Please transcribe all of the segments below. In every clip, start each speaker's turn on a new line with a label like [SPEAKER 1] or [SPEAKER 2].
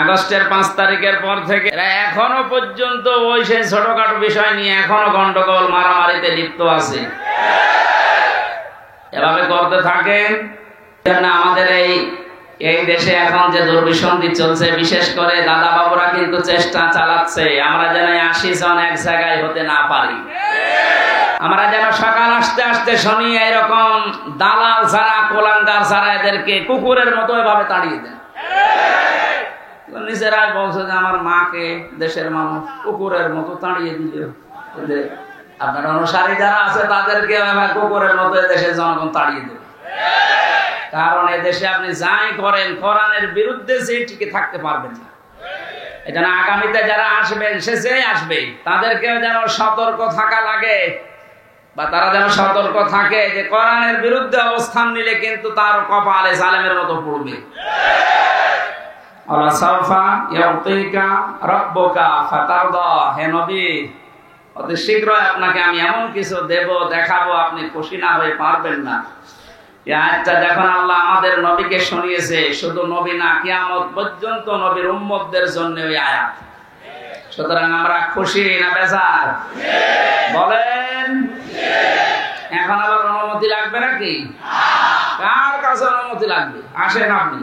[SPEAKER 1] আগস্টের 5 তারিখের পর থেকে এরা এখনো পর্যন্ত ওই সেই ছোটখাটো বিষয় নিয়ে এখনো গন্ডগোল মারামারিতে লিপ্ত আছে। এভাবে করতে থাকেন। আমাদের এই দেশে এখন যে দুর্বিসন্ধি চলছে, বিশেষ করে দাদা বাবুরা কিন্তু চেষ্টা চালাচ্ছে আমরা যেন 80 জন এক জায়গায় হতে না পারি। আমরা যেন সকাল আসতে আসতে শুনি এরকম দালাল ছাড়া, কোলাঙ্গার ছাড়া এদেরকে কুকুরের মতো এভাবে তাড়িয়ে দেন। নিজেরাই বলছে যে আমার মাকে দেশের মানুষ কুকুরের মতো তাড়িয়ে দিল। আপনার অনুসারী যারা আছে তাদেরকে কুকুরের মতো দেশের জনগণ তাড়িয়ে দেবে। কারণ এদেশে আপনি যাই করেন কোরআনের বিরুদ্ধে যে টিকে থাকতে পারবেন না। এটা না, আগামীতে যারা আসবেন সে যে আসবে তাদেরকেও যেন সতর্ক থাকা লাগে, বা তারা যেন সতর্ক থাকে যে কোরআনের বিরুদ্ধে অবস্থান নিলে কিন্তু তার কপালে জালেমের মতো পড়বে। আল্লাহ সাফা ইয়াতিকা রাব্বুকা ফাতারদা, হে নবী অতি শীঘ্রই আপনাকে আমি এমন কিছু দেব, দেখাবো, আপনি খুশি না হয়ে পারবেন না। এই আয়াতটা যখন আল্লাহ আমাদের নবীকে শুনিয়েছে, শুধু নবী না, কিয়ামত পর্যন্ত নবীর উম্মতদের জন্য ওই আয়াত। সুতরাং আমরা খুশি না বেজার বলেন? এখন আবার অনুমতি লাগবে নাকি? কার কাছে অনুমতি লাগবে? আসেন আপনি।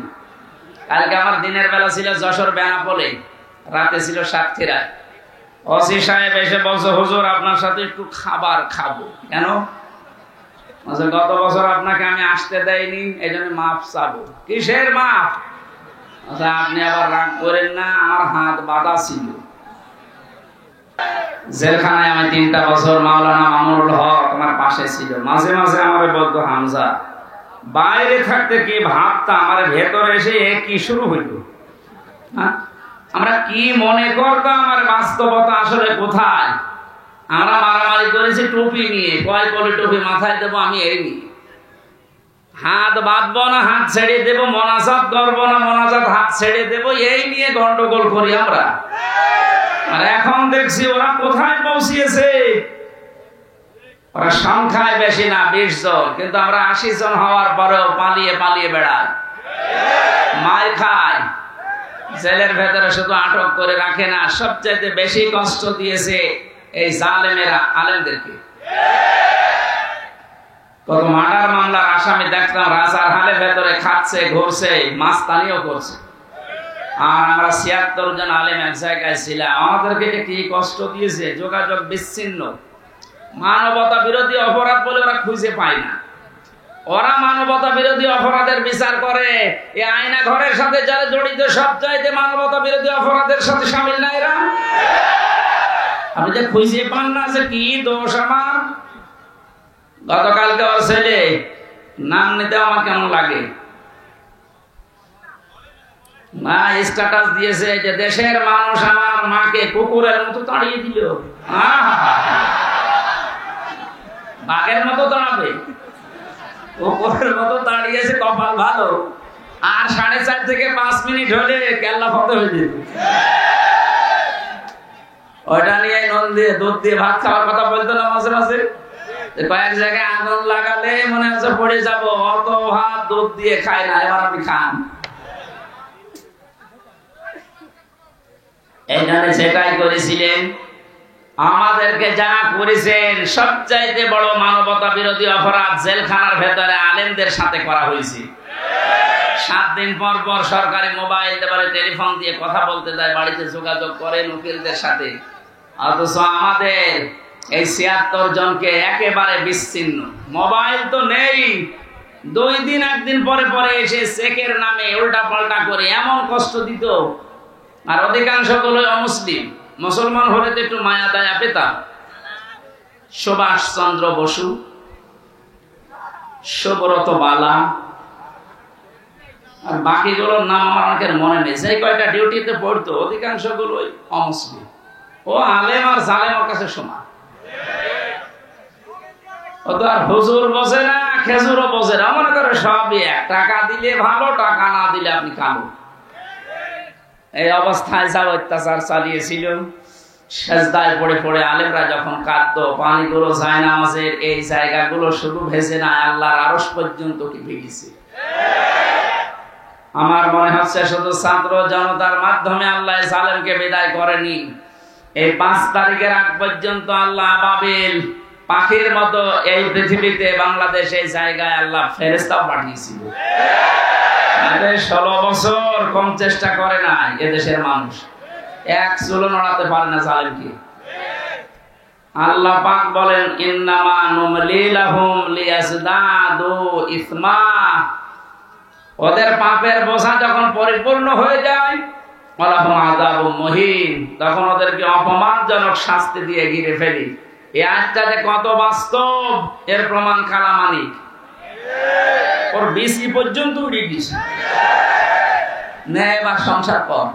[SPEAKER 1] কালকে আমার দিনের বেলা ছিল যশোর বেনাপোলে, রাতে ছিল সাতক্ষীরায়। ওসি সাহেব এসে বলছে, হুজুর আপনার সাথে একটু খাবার খাবো। কেন? গত বছর আপনাকে আমি আসতে দেয়নি, এই জন্য মাফ চাবো। কিসের মাফ? আপনি আবার রাগ করেন না, আমার হাত বাঁধা ছিল। জেলখানায় আমি 3টা বছর মাওলানা মামুনুল হক আমার পাশে ছিল। মাঝে মাঝে আমার বলতো, হামজা বাইরে থাকতে কি ভাবতাম, আমার ভেতরে এসে কি শুরু হইল। আমরা কি মনে করতাম, আমার বাস্তবতা আসলে কোথায়। আমরা মারামারি করেছি টুপি নিয়ে, কয় কলি টুপি মাথায় দেবো আমি এই নিয়ে। হাত বাঁধবো না হাত ছেড়ে দেবো, মোনাজাত করবো না মোনাজাত হাত ছেড়ে দেবো, এই নিয়ে গন্ডগোল করি আমরা। আর এখন দেখছি ওরা কোথায় পৌঁছিয়েছে। ওরা সংখ্যায় বেশি না, 20 জন, কিন্তু আমরা 80 জন হওয়ার পরেও পালিয়ে পালিয়ে বেড়াই, মার খায়। জেলের ভেতরে শুধু আটক করে রাখে না, সবচাইতে বেশি কষ্ট দিয়েছে এই জালেমেরা আলেমদেরকে। কত মার্ডার মামলার আসামি দেখতাম রাজার হালের ভেতরে খাচ্ছে, ঘুরছে, মাস্তানিও করছে। আর আমরা 76 জন আলেম এক জায়গায় ছিলাম, আমাদেরকে কি কষ্ট দিয়েছে। যোগাযোগ বিচ্ছিন্ন, মানবতা বিরোধী অপরাধ বলে ওরা খুঁজে পায় না। ওরা মানবতা বিরোধী অপরাধের বিচার করে, এই আয়না ঘরের সাথে যারা জড়িত সব চাইতে মানবতা বিরোধী অপরাধের সাথে সামিল না এরা। আপনি যে খুঁজে পান না যে কি দোষ আমার। গতকালকে ওর ছেলে নাম নিতে আমার কেমন লাগে, মা স্ট্যাটাস দিয়েছে যে দেশের মানুষ আমার মাকে কুকুরের মতো তাড়িয়ে দিল। বাঘের মতো দাঁড়াবে, কুকুরের মতো দাঁড়িয়েছে, কপাল ভালো। আর 4.5 থেকে 5 মিনিট হলে কেল্লা ফতে হয়ে যেত। ওইটা নিয়ে নুন দিয়ে দুধ দিয়ে ভাত খাওয়ার কথা বলতো না মাঝে মাঝে। কয়েক জায়গায় আগুন লাগালে মনে হচ্ছে পড়ে যাবো, অত ভাত দুধ দিয়ে খায় না, এবার আপনি খান। এইখানে সেটাই করেছিলেন, আমাদেরকে যা করেছেন সবচাইতে বড় মানবতা বিরোধী অপরাধ জেলখানার ভেতরে আলেমদের সাথে করা হয়েছে। 7 দিন পর পর সরকারি মোবাইল দেবারে টেলিফোন দিয়ে কথা বলতে দেয়, বাড়িতে যোগাযোগ করেন উকিলদের সাথে। অথচ আমাদের এই 76 জনকে একেবারে বিচ্ছিন্ন, মোবাইল তো নেই। 2 দিন 1 দিন পরে পরে এসে চেকের নামে উল্টা পাল্টা করে এমন কষ্ট দিত। আর অধিকাংশ গুলো অমুসলিম, মুসলমান হলে তো একটু মায়া দয়া পেতাম। সুভাষ চন্দ্র বসু, সুব্রত বালা, আর বাকিগুলোর নাম আমার অনেকের মনে নেই। সেই কয়টা ডিউটিতে পড়তো অধিকাংশ গুলোই অমুসলিম। ও আলেম আর জালেমের কাছে সমান। ও তো আর হুজুর বোঝে না, খেজুরও বোঝে না, মনে করে সবই এক। টাকা দিলে ভালো, টাকা না দিলে আপনি কালো। এই অবস্থায় যা অত্যাচার চালিয়েছিল, সেজদায় পড়ে পড়ে আলেমরা যখন কাঁদতো, পানিগুলো জায়নামাজের এই জায়গাগুলো শুধু ভেসে না, আল্লাহর আরশ পর্যন্ত কি ভেঙেছে। আমার মনে হচ্ছে শুধু ছাত্র জনতার মাধ্যমে আল্লাহ জালেমকে বিদায় করেনি, এই 5 তারিখের আগ পর্যন্ত আল্লাহ আবাবিল পাখির মতো এই পৃথিবীতে বাংলাদেশ এই জায়গায় আল্লাহ ফেরেশতাও পাঠিয়েছিল। 16 বছর কম চেষ্টা করে না এদেশের মানুষ, এক চুলো নড়াতে পারে না জালেমকে। আল্লাহ পাক বলেন ইন্নামা নুমলি লাহুম লিয়াজদাদু ইসমা, ওদের পাপের বোঝা যখন পরিপূর্ণ হয়ে যায় ওয়ালাহুম আযাবুম মুহিন, তখন ওদেরকে অপমানজনক শাস্তি দিয়ে ঘিরে ফেলি। এই আয়াতটা যে কত বাস্তব এর প্রমাণ কালামানিক, ওর বিসি পর্যন্ত উড়ে গেছে। ন্যায় বা সংসার কর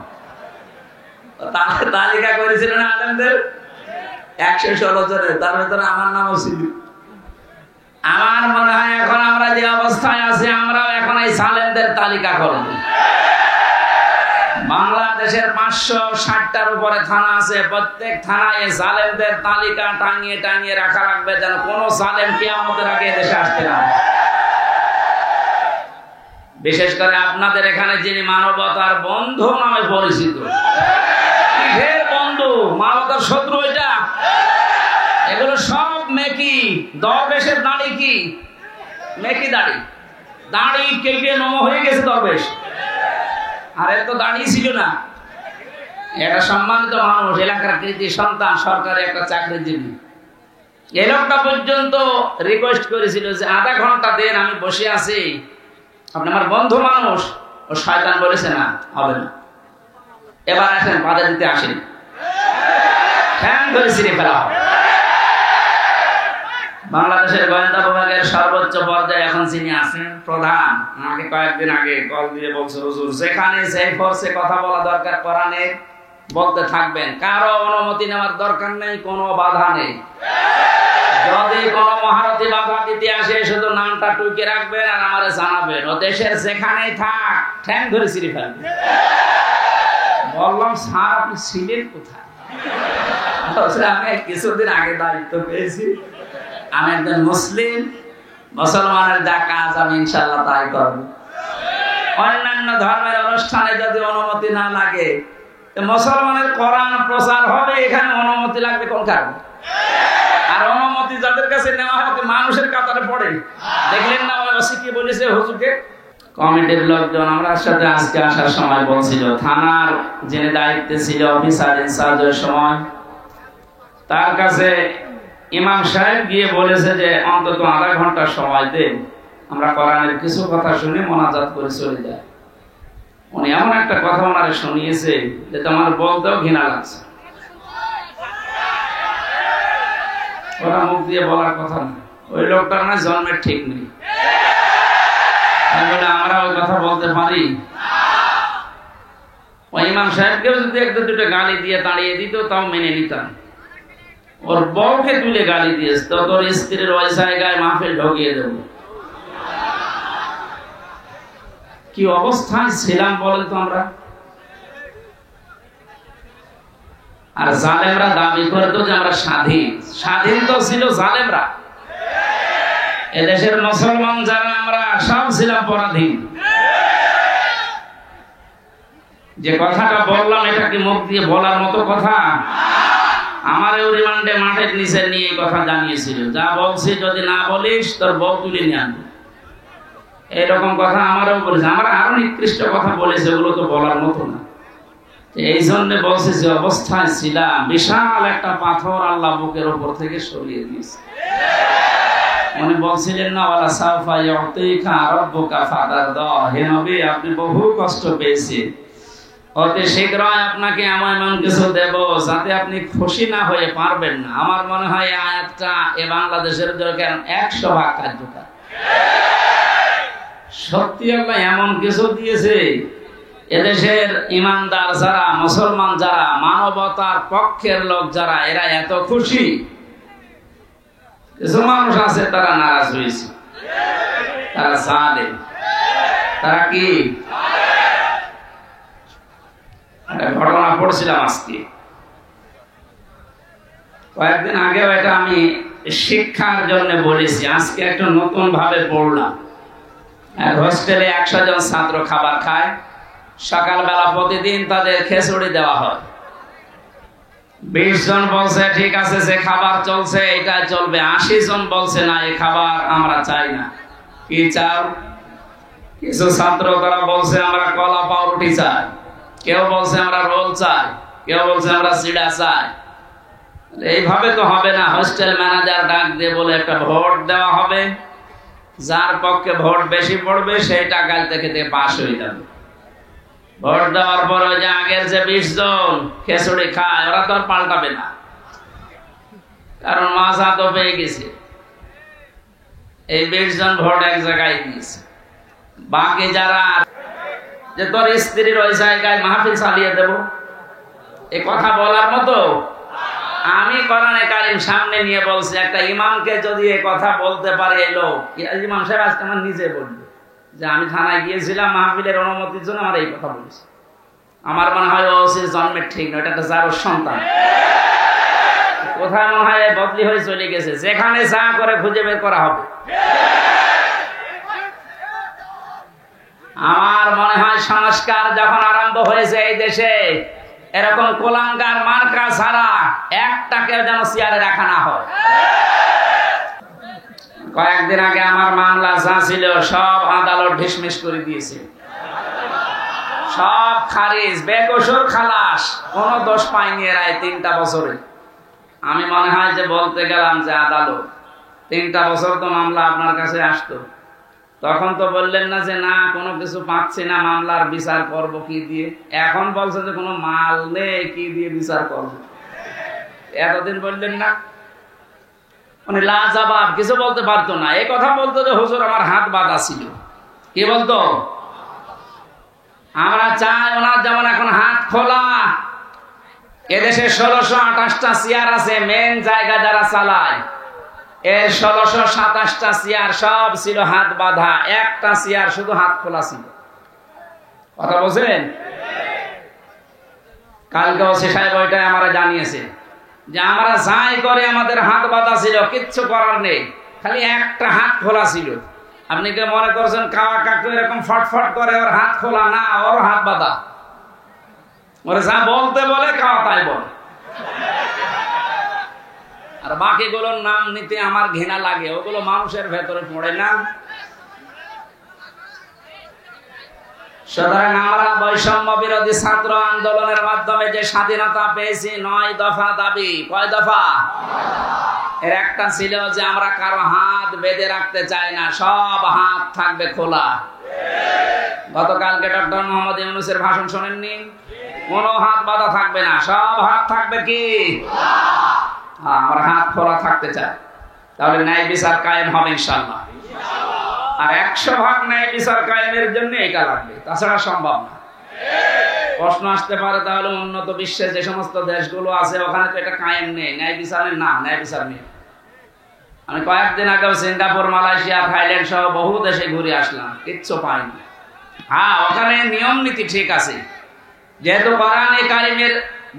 [SPEAKER 1] তালিকা করেছিলেন আলেমদের 116 জনের, তার ভিতরে আমার নামও ছিল। আমার মনে হয় এখন আমরা যে অবস্থায় আছি আমরাও এখন এই সালেমদের তালিকা করব। বাংলাদেশের 560টার উপরে থানা আছে, প্রত্যেক থানায় এই সালেমদের তালিকা টাঙিয়ে টাঙিয়ে রাখা লাগবে, যেন কোন সালেম কিয়ামতের আগে দেশে আসতে না। বিশেষ করে আপনাদের এখানে যিনি মানবতার বন্ধু নামে পরিচিত, কিসের বন্ধু? মানবতার শত্রু এটা। এগুলো সব মেকি। দরবেশের দাড়ি কি? মেকি দাড়ি। দাড়ি কেটে নম হয়ে গেছে দরবেশ, আর এর তো দাড়ি ছিল না। এটা সম্মানিত মানুষ, এলাকার কৃতি সন্তান, সরকারি একটা চাকরিজীবী। এই লোকটা পর্যন্ত রিকোয়েস্ট করেছিল যে আধা ঘন্টা দেন, আমি বসে আছি, আপনি আমার বন্ধু মানুষ। ও শয়তান বলেছে না, হবে না, এবার আসেন বাধা দিতে আসেন, ফ্যান ধরে ছিঁড়ে ফেলা হবে। বাংলাদেশের গোয়েন্দা বিভাগের সর্বোচ্চ পর্যায়ে এখন যিনি আছেন প্রধান, আমাকে কয়েকদিন আগে কল দিয়ে বলছে হুজুর যেখানে সেই ফোর্সে কথা বলা দরকার কোরআনে বলতে থাকবেন, কারো অনুমতি নেওয়ার দরকার নেই, কোনো বাধা নেই। যদি কোনো মহারথী বাধা দিতে আসে শুধু নামটা টুকে রাখবেন আর আমারে জানাবেন, ও দেশের যেখানেই থাক ঠ্যাং ধরে ছিঁড়ে ফেলবেন। বললাম স্যার আপনি ছিলেন কোথায়? আমি কিছুদিন আগে দায়িত্ব পেয়েছি, আমি একজন মুসলিম, মুসলমানের যা কাজ আমি ইনশাআল্লাহ তাই করব। অন্যান্য ধর্মের অনুষ্ঠানে যদি অনুমতি না লাগে, মুসলমানের কোরআন প্রচার হবে, এখানে অনুমতি লাগবে কোন কারণে? আর অনুমতি যাদের কাছে নেওয়া হয় মানুষের কাতারে পড়ে। দেখলেন না ওসি কি বলেছে হুজুরকে? কমিটির লোকজন আমরা সাথে আজকে আসার সময় বলছিল, থানার যিনি দায়িত্বে ছিল অফিসার ইনচার্জের সময়, তার কাছে ইমাম সাহেব গিয়ে বলেছে যে অন্তত আধা ঘন্টা সময় দেন, আমরা কোরআনের কিছু কথা শুনে মোনাজাত করে চলে যায়। উনি এমন একটা কথা ওনারে শুনিয়েছে যে তোমার বলতেও ঘৃণা লাগছে। ওরা মুখ দিয়ে বলার কথা না, ওই লোকটার না জন্মের ঠিক নেই। আমরা ওই কথা বলতে পারি? ওই ইমাম সাহেবকেও যদি একটা দুটো গালি দিয়ে তাড়িয়ে দিত তাও মেনে নিতাম। ওর বউকে তুলে গালি দিয়েছে, তো তোর স্ত্রীর ওই জায়গায় মাহফিল ঢুকিয়ে দেব। কি অবস্থায় ছিলাম বলেন তো আমরা? আর জালেমরা দাবি করতো যে আমরা স্বাধীন। স্বাধীন তো ছিল জালেমরা। এদেশের মুসলমান যারা আমরা সব ছিলাম পরাধীন। যে কথাটা বললাম এটা কি মুখ দিয়ে বলার মতো কথা? আমার রিমান্ডে মাঠের নিচে নিয়ে এই কথা জানিয়েছিল, যা বলছি যদি না বলিস তোর বউ তুলে নিয়ে আনবো, এরকম কথা আমারও বলেছে। আমরা আরো নিকৃষ্ট কথা বলেছে, ওগুলো তো বলার মতো না। এই জন্য বলছি যে অবস্থায় ছিলাম, বিশাল একটা পাথর আল্লাহ বুকের উপর থেকে সরিয়ে দিয়েছে। উনি বলছিলেন না ওয়ালা সাফা ইউতিকা রাব্বুকা ফাতারদা, হে নবী আপনি বহু কষ্ট পেয়েছেন, অতি শীঘ্রই আপনাকে এমন কিছু দেব যাতে আপনি খুশি না হয়ে পারবেন না। আমার মনে হয় এই আয়াতটা এ বাংলাদেশের জন্য 100 ভাগ কার্যকর। সত্যি আল্লাহ এমন কিছু দিয়েছে, এদেশের ইমানদার যারা, মুসলমান যারা, মানবতার পক্ষের লোক যারা, এরা এত খুশি। কিছু মানুষ আছে তারা নারাজ হয়েছে, তারা জালেম, তারা কি? একটা ঘটনা পড়ছিলাম আজকে, কয়েকদিন আগেও এটা আমি শিক্ষার জন্য বলেছি, আজকে একটু নতুন ভাবে পড়লাম। হোস্টেলে 100 জন ছাত্র খাবার খায়। সকালবেলা প্রতিদিন তাদের খিচুড়ি দেওয়া হয়। 20 জন বলছে ঠিক আছে, যে খাবার চলছে এটা চলবে। 80 জন বলছে না, এই খাবার আমরা চাই না। কি চাও? কিছু ছাত্র তারা বলছে আমরা কলা পাউরুটি চাই, কেউ বলছে আমরা রোল চাই, কেউ বলছে আমরা চিড়া চাই। এইভাবে তো হবে না। হোস্টেল ম্যানেজার ডাক দিয়ে বলে একটা ভোট দেওয়া হবে, যার পক্ষে ভোট বেশি পড়বে সেটা কাল থেকে পাস হয়ে যাবে। ভোট দেওয়ার পর ওই যে আগের যে 20 জন খিচুড়ি খায় ওরা তো আর পাল্টাবে না, কারণ মাজা তো পেয়ে গেছে। এই 20 জন ভোট এক জায়গায় দিয়েছে। বাকি যারা যে তোর স্ত্রীর ওই জায়গায় মাহফিল চালিয়ে দেব, এ কথা বলার মতো? আমি কোরআনে কারীম সামনে নিয়ে বলছি, একটা ইমামকে যদি এ কথা বলতে পারে এই লোক, ইমাম সাহেব আজকে আমার নিজে বলবে যে আমি থানায় গিয়েছিলাম মাহফিলের অনুমতির জন্য, আমার এই কথা বলেছি। আমার মনে হয় ও জন্মের ঠিক নয়, এটা একটা যার সন্তান। কোথায় মনে হয় বদলি হয়ে চলে গেছে, যেখানে যা করে খুঁজে বের করা হবে। আমার মনে হয় সংস্কার যখন আরম্ভ হয়েছে এই দেশে, এরকম কোলাঙ্গার মার্কা ছাড়া একটাকে যেন চেয়ারে রাখা না হয়। কয়েকদিন আগে আমার মামলা যা ছিল সব আদালত ঢিসমিস করে দিয়েছে, সব খারিজ, বেকসুর খালাস, কোন দোষ পায়নি এরা 3টা বছরে। আমি মনে হয় যে বলতে গেলাম যে আদালত 3টা বছর তো মামলা আপনার কাছে আসতো, তখন তো বললেন না যে না কোনো কিছু পাচ্ছি না, মামলার বিচার করব কি দিয়ে। এখন বলছে যে কোনো মাল নেই, কি দিয়ে বিচার করব। এতদিন বললেন না, মানে লাজবাব, কিছু বলতে পারতো না। এই কথা বলতো যে হুজুর আমার হাত বাঁধা ছিল। কি বলতো? আমরা চাই ওনার যেমন এখন হাত খোলা। এদেশে 1628টা চেয়ার আছে, মেন জায়গা যারা চালায়, এর 1627টা চেয়ার সব ছিল হাত বাঁধা, একটা চেয়ার শুধু হাত খোলা ছিল। কথা বলছেন? কালকে ওসি সাহেব ওইটাই আমরা জানিয়েছে যে আমরা যাই করে আমাদের হাত বাঁধা ছিল, কিচ্ছু করার নেই, খালি একটা হাত খোলা ছিল। আপনি কি মনে করছেন কাওয়া কাকু এরকম ফটফট করে ওর হাত খোলা? না, ওর হাত বাঁধা। ওরে যা বলতে বলে কাওয়া তাই বলে। আর বাকিগুলোর নাম নিতে আমার ঘৃণা লাগে, ওগুলো মানুষের ভেতরে পড়ে না। সুতরাং আমরা বৈষম্য বিরোধী ছাত্র আন্দোলনের মাধ্যমে যে স্বাধীনতা পেয়েছি, 9 দফা দাবি। কয় দফা? এর একটা ছিল যে আমরা কারো হাত বেঁধে রাখতে চাই না, সব হাত থাকবে খোলা। গতকালকে ডক্টর মোহাম্মদ ইউনূসের ভাষণ শোনেননি? কোনো হাত বাঁধা থাকবে না, সব হাত থাকবে কি? আমরা হাত খোলা থাকতে চাই, তাহলে ন্যায় বিচার কায়েম হবে ইনশাআল্লাহ। আর 100% ন্যায় বিচার কায়েমের জন্য এটা লাগবে, তাছাড়া সম্ভব না। প্রশ্ন আসতে পারে তাহলে উন্নত বিশ্বের যে সমস্ত দেশগুলো আছে ওখানে তো এটা কায়েম নেই, ন্যায় বিচারের না, ন্যায় বিচার নেই। আমি কয়েকদিন আগেও সিঙ্গাপুর, মালয়েশিয়া, থাইল্যান্ড সহ বহু দেশে ঘুরে আসলাম, কিচ্ছু পাইনি। হ্যাঁ, ওখানে নিয়ম নীতি ঠিক আছে, যেহেতু কোরআনে কারিমের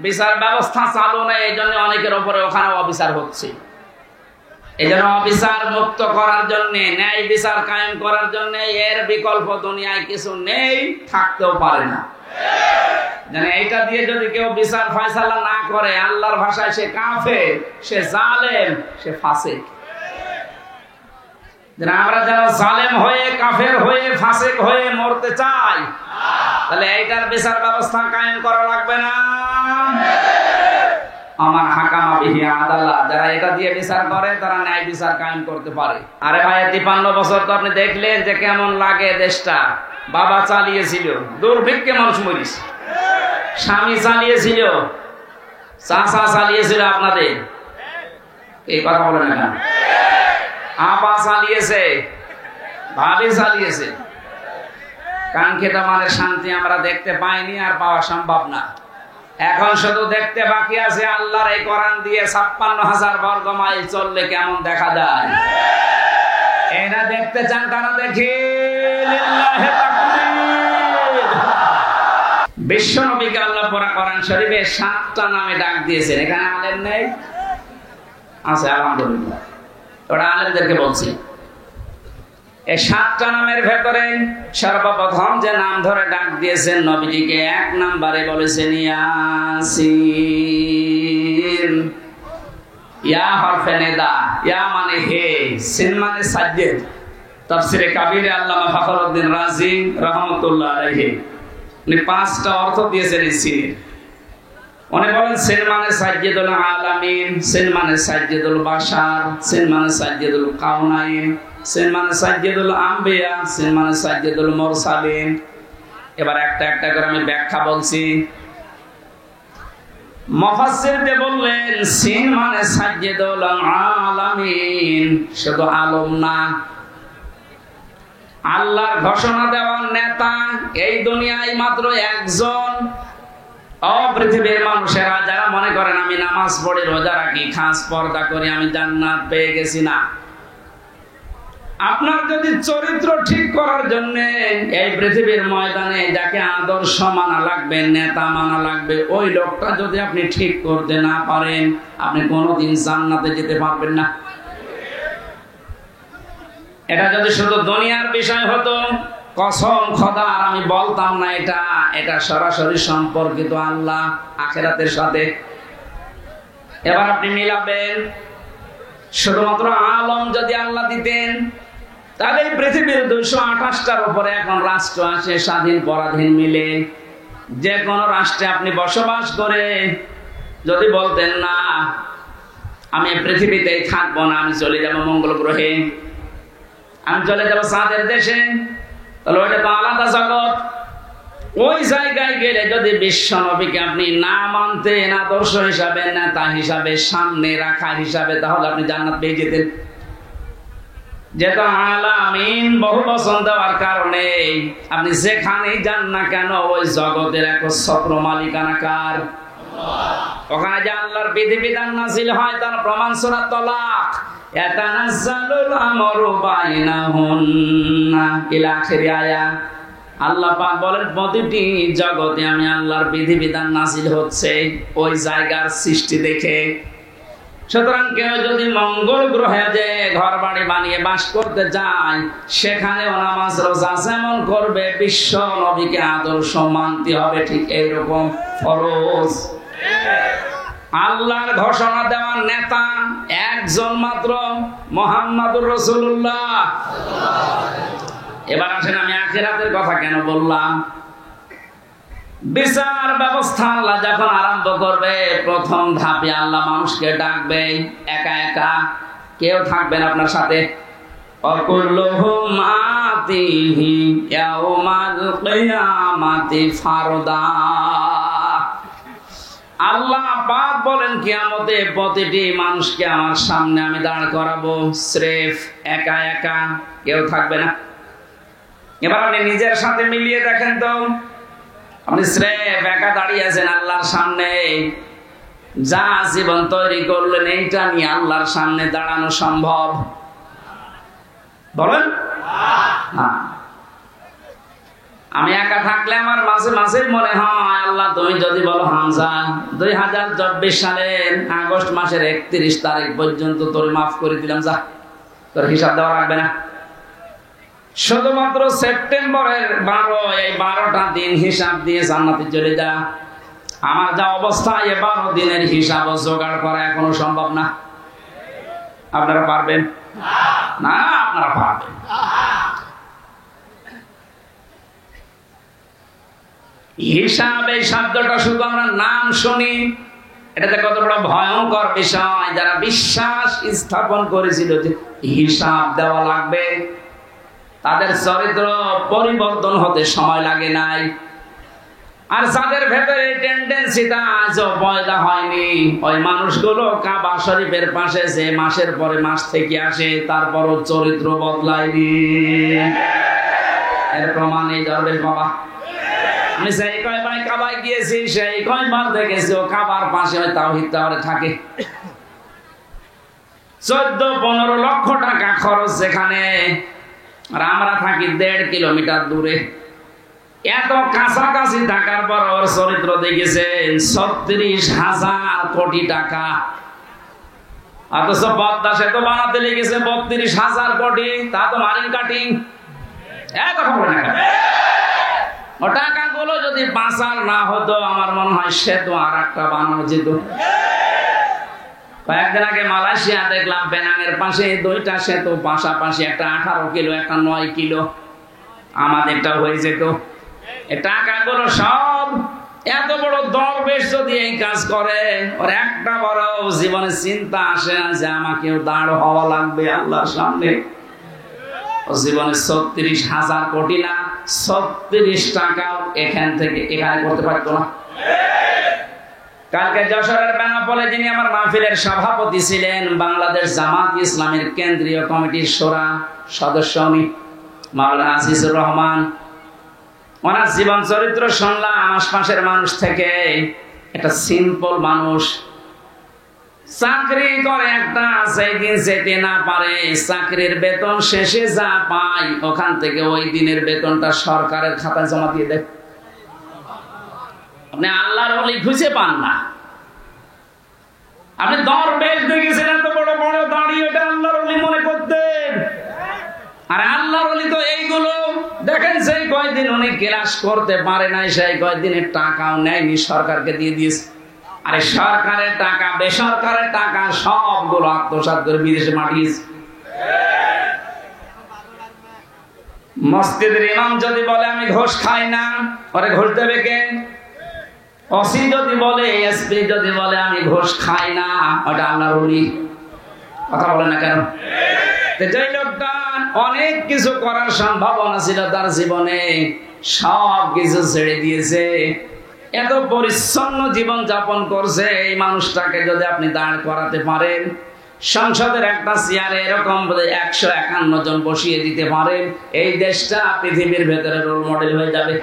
[SPEAKER 1] বিচার ব্যবস্থা চালু নেই, এই জন্য অনেকের উপরে ওখানে অবিচার হচ্ছে। এই জন্য অবিচার মুক্ত করার জন্য, ন্যায় বিচার কায়েম করার জন্য এর বিকল্প দুনিয়ায় কিছু নেই, থাকতেও পারে না। মানে এইটা দিয়ে যদি কেউ বিচার ফয়সালা না করে, আল্লাহর ভাষায় সে কাফের, সে জালেম, সে ফাসিক। আমরা যেন জালেম হয়ে, কাফের হয়ে, ফাসিক হয়ে মরতে চাই, তাহলে এইটার বিচার ব্যবস্থা কায়েম করা লাগবে না? আমার হাকামা বিহি আদালা, যারা এটা দিয়ে বিচার করে তারা ন্যায় বিচার কায়েম করতে পারে। আরে ভাই, 53 বছর তো আপনি দেখলেন যে কেমন লাগে দেশটা। বাবা চালিয়েছিল, দুর্ভিক্ষে মানুষ মরিস, স্বামী চালিয়েছিল, চাচা চালিয়েছিল, আপনাদের এই কথা বলে না কেন? আপা চালিয়েছে, ভাবি চালিয়েছে। কাঙ্ক্ষিত মানের শান্তি আমরা দেখতে পাইনি, আর পাওয়া সম্ভব না। এখন শুধু দেখতে বাকি আছে আল্লাহর এই কোরআন দিয়ে 56,000 বর্গ মাইল চললে কেমন দেখা যায়। এরা দেখতে চান, তারা দেখি। লিল্লাহি তাকবীর। বিশ্ব নবীকে আল্লাহ পুরা কোরআন শরীফে 7টা নামে ডাক দিয়েছেন। এখানে আলেম নেই? আছে, আলহামদুলিল্লাহ। ওরা আলেমদেরকে বলছি। এই 7টা নামের ভেতরে সর্বপ্রথম যে নাম ধরে ডাক দিয়েছেন নবীজিকে, 1 নম্বরে বলেছেন ইয়াসিন। ইয়া হরফে নিদা, ইয়া মানে হে, সিন মানে সাজ্জেদ। তাফসীরে কাবীরে আল্লামা ফখরুদ্দিন রাজি রাহমাতুল্লাহ আলাইহি উনি 5টা অর্থ দিয়েছেন এই সিনের। উনি বলেন সিন মানে সাজ্জেদুল আলামিন, সিন মানে সাজ্জেদুল বাশার, সিন মানে সাজ্জেদুল কাউনাইন, সিন মানে সাজ্জেদুল আম্বিয়া, সিন মানে সাজ্জেদুল মুরসালিন। এবার একটা একটা করে আমি ব্যাখ্যা বলছি। মুফাসসিরতে বললেন সিন মানে সাজ্জেদুল আলামিন, শুধু আলম না, আল্লাহর ঘোষণা দেওয়ার নেতা এই দুনিয়ায় মাত্র একজন। পৃথিবীর মানুষেরা যারা মনে করেন আমি নামাজ পড়ি, রোজা রাখি, খাস পর্দা করি, আমি জান্নাত পেয়ে গেছি, না। আপনার যদি চরিত্র ঠিক করার জন্য এই পৃথিবীর ময়দানে যাকে আদর্শ মানা লাগবে, নেতা মানা লাগবে, ওই লোকটা যদি আপনি ঠিক করতে না পারেন, আপনি কোনোদিন জান্নাতে যেতে পারবেন না। এটা যদি শুধু দুনিয়ার বিষয় হতো, কসম খোদার আমি বলতাম না এটা, এটা সরাসরি সম্পর্কিত আল্লাহ আখিরাতের সাথে। এবার আপনি মিলাবেন, শুধুমাত্র আলম যদি আল্লাহ দিতেন, তাহলে পৃথিবীর 228টার উপরে এখন রাষ্ট্র আছে, স্বাধীন পরাধীন মিলে। যে কোনো রাষ্ট্রে আপনি বসবাস করে যদি বলতেন না আমি পৃথিবীতেই থাকবো না, আমি চলে যাব মঙ্গল গ্রহে, আমি চলে যাব চাঁদের দেশে, তাহলে ওইটা তো আলাদা জগৎ। ওই জায়গায় গেলে যদি বিশ্ব নবীকে আপনি না মানতেন, আদর্শ হিসাবে, নেতা হিসাবে, সামনে রাখা হিসাবে, তাহলে আপনি জান্নাত পেয়ে যেতেন। যেহেতু আলামিন বহু বচন দেওয়ার কারণে আপনি যেখানেই যান না কেন ওই জগতের একচ্ছত্র মালিকানা কার? ওখানে যে আল্লাহর বিধিবিধান নাযিল হয় তার প্রমাণ সূরা তালাক, ইয়াতানাজ্জালুল আমরু বাইনাহুন্না ইলা আখিরি আয়াত। আল্লাহ পাক বলেন প্রতিটি জগতে আমি আল্লাহর বিধিবিধান নাযিল হচ্ছে ওই জায়গার সৃষ্টি দেখে। সুতরাং কেউ যদি মঙ্গল গ্রহে যে ঘর বাড়ি বানিয়ে বাস করতে যায়, সেখানেও নামাজ রোজা যেমন করবে, বিশ্ব নবীকে আদর্শ মানতে হবে ঠিক এইরকম ফরজ। আল্লাহর ঘোষণা দেওয়ার নেতা একজন মাত্র, মুহাম্মাদুর রাসূলুল্লাহ। এবার আসেন আমি আখিরাতের কথা কেন বললাম। বিচার ব্যবস্থা আল্লাহ যখন আরম্ভ করবে, প্রথম ধাপে আল্লাহ মানুষকে ডাকবে একা একা, কেউ থাকবেন আপনার সাথে। অকুল্লুহুম আতিহি ইয়াউমাল কিয়ামাতি ফারদা। আল্লাহ পাক বলেন কিয়ামতে প্রতিটি মানুষকে আমার সামনে আমি দাঁড় করাবো, স্রেফ একা একা, কেউ থাকবে না। এবার আপনি নিজের সাথে মিলিয়ে দেখেন তো, আপনি স্রেফ একা দাঁড়িয়ে আছেন আল্লাহর সামনে, যা জীবন তৈরি করলেন এইটা নিয়ে আল্লাহর সামনে দাঁড়ানো সম্ভব? বলেন না। আমি একা থাকলে আমার মাঝে মাঝে মনে হয় আল্লাহ তুমি যদি বলো হামজা 2024 সালের আগস্ট মাসের 31 তারিখ পর্যন্ত তোর মাফ করে দিলাম, যা, তোর হিসাব দেওয়া লাগবে না। শুধুমাত্র সেপ্টেম্বরের 12, এই 12টা দিন হিসাব দিয়ে জান্নাতে চলে যা। আমার যা অবস্থা, এই 12 দিনের হিসাব জোগাড় করা এখনো সম্ভব না। আপনারা পারবেন না? আপনারা পারবেন। হিসাব এই শব্দটা শুধু আমরা নাম শুনি, এটাতে কত বড় ভয়ঙ্কর বিষয়। যারা বিশ্বাস স্থাপন করেছিল যে হিসাব দেওয়া লাগবে, তাদের চরিত্র পরিবর্তন হতে সময় লাগে নাই। আর যাদের ভেতরে টেন্ডেন্সিটা আজও পয়দা হয়নি, ওই মানুষগুলো কাবা শরীফের পাশে যে মাসের পরে মাস থেকে আসে, তারপরও চরিত্র বদলায়নি। এর প্রমাণ এই দরবেশ বাবা। আমি সেই কয়বার কাবায় গিয়েছি, সেই কয়বার দেখেছি ও কাবার পাশে ওই তাওহীদ টাওয়ারে থাকে। 14-15 লক্ষ টাকা খরচ সেখানে, আর আমরা থাকি 1.5 কিলোমিটার দূরে। এত কাছাকাছি থাকার পর ওর চরিত্র দেখেছেন 36,000 কোটি টাকা। অথচ পদ্মা সেতু বানাতে লেগেছে 32,000 কোটি, তা তো মারিন কাটিং। কথা বলে না, ও টাকাগুলো যদি পাচার না হতো আমার মনে হয় সেতু আর একটা বানানো যেত। কয়েকদিন আগে মালয়েশিয়া দেখলাম পেনাংয়ের পাশে 2টা সেতু পাশাপাশি, একটা 18 কিলো, একটা 9 কিলো। আমাদেরটা হয়ে যেত। এই টাকাগুলো সব এত বড় দরবেশ যদি এই কাজ করে, ওর একটা বড় জীবনে চিন্তা আসে না যে আমাকেও দাঁড় হওয়া লাগবে আল্লাহর সামনে। ও জীবনে 36,000 কোটি না 36 টাকাও এখান থেকে এখানে করতে পারতো না। কালকে যশোরের বেনাপোলে যিনি আমার মাহফিলের সভাপতি ছিলেন, বাংলাদেশ জামাত ইসলামের কেন্দ্রীয় কমিটির শোরা সদস্য উনি মাওলানা আজিজুর রহমান। ওনার জীবন চরিত্র শুনলাম আশপাশের মানুষ থেকে। একটা সিম্পল মানুষ, চাকরি করে একটা, সেই দিন যেতে না পারে, চাকরির বেতন শেষে যা পায় ওখান থেকে ওই দিনের বেতনটা সরকারের খাতায় জমা দিয়ে দেয়। আপনি আল্লাহর ওলি খুঁজে পান না। আপনি দরবেশ দেখেছেন এত বড় বড় দাঁড়িয়ে, এটা আল্লাহর ওলি মনে করতেন। আর আল্লাহর ওলি তো এইগুলো দেখেন, সেই কয়দিন উনি ক্লাস করতে পারে নাই, সেই কয়দিনের টাকাও নেয়নি, সরকারকে দিয়ে দিয়েছে। আরে সরকারের টাকা বেসরকারের টাকা সবগুলো আত্মসাৎ করে বিদেশে পাঠিয়েছে। মসজিদের ইমাম যদি বলে আমি ঘুষ খাই না, ওরে ঘুষ দেবে কে? ওসি যদি বলে, এসপি যদি বলে আমি ঘুষ খাই না, ওটা আল্লাহর ওলি। কথা বলে না কেন? যে লোকটা অনেক কিছু করার সম্ভাবনা ছিল তার জীবনে, সব কিছু ছেড়ে দিয়েছে, এত পরিচ্ছন্ন জীবন যাপন করছে, এই মানুষটাকে যদি আপনি দাঁড় করাতে পারেন, সংসদের একটা চেয়ারে এরকম 151 জন বসিয়ে দিতে পারেন, এই দেশটা পৃথিবীর ভেতরে রোল মডেল হয়ে যাবে।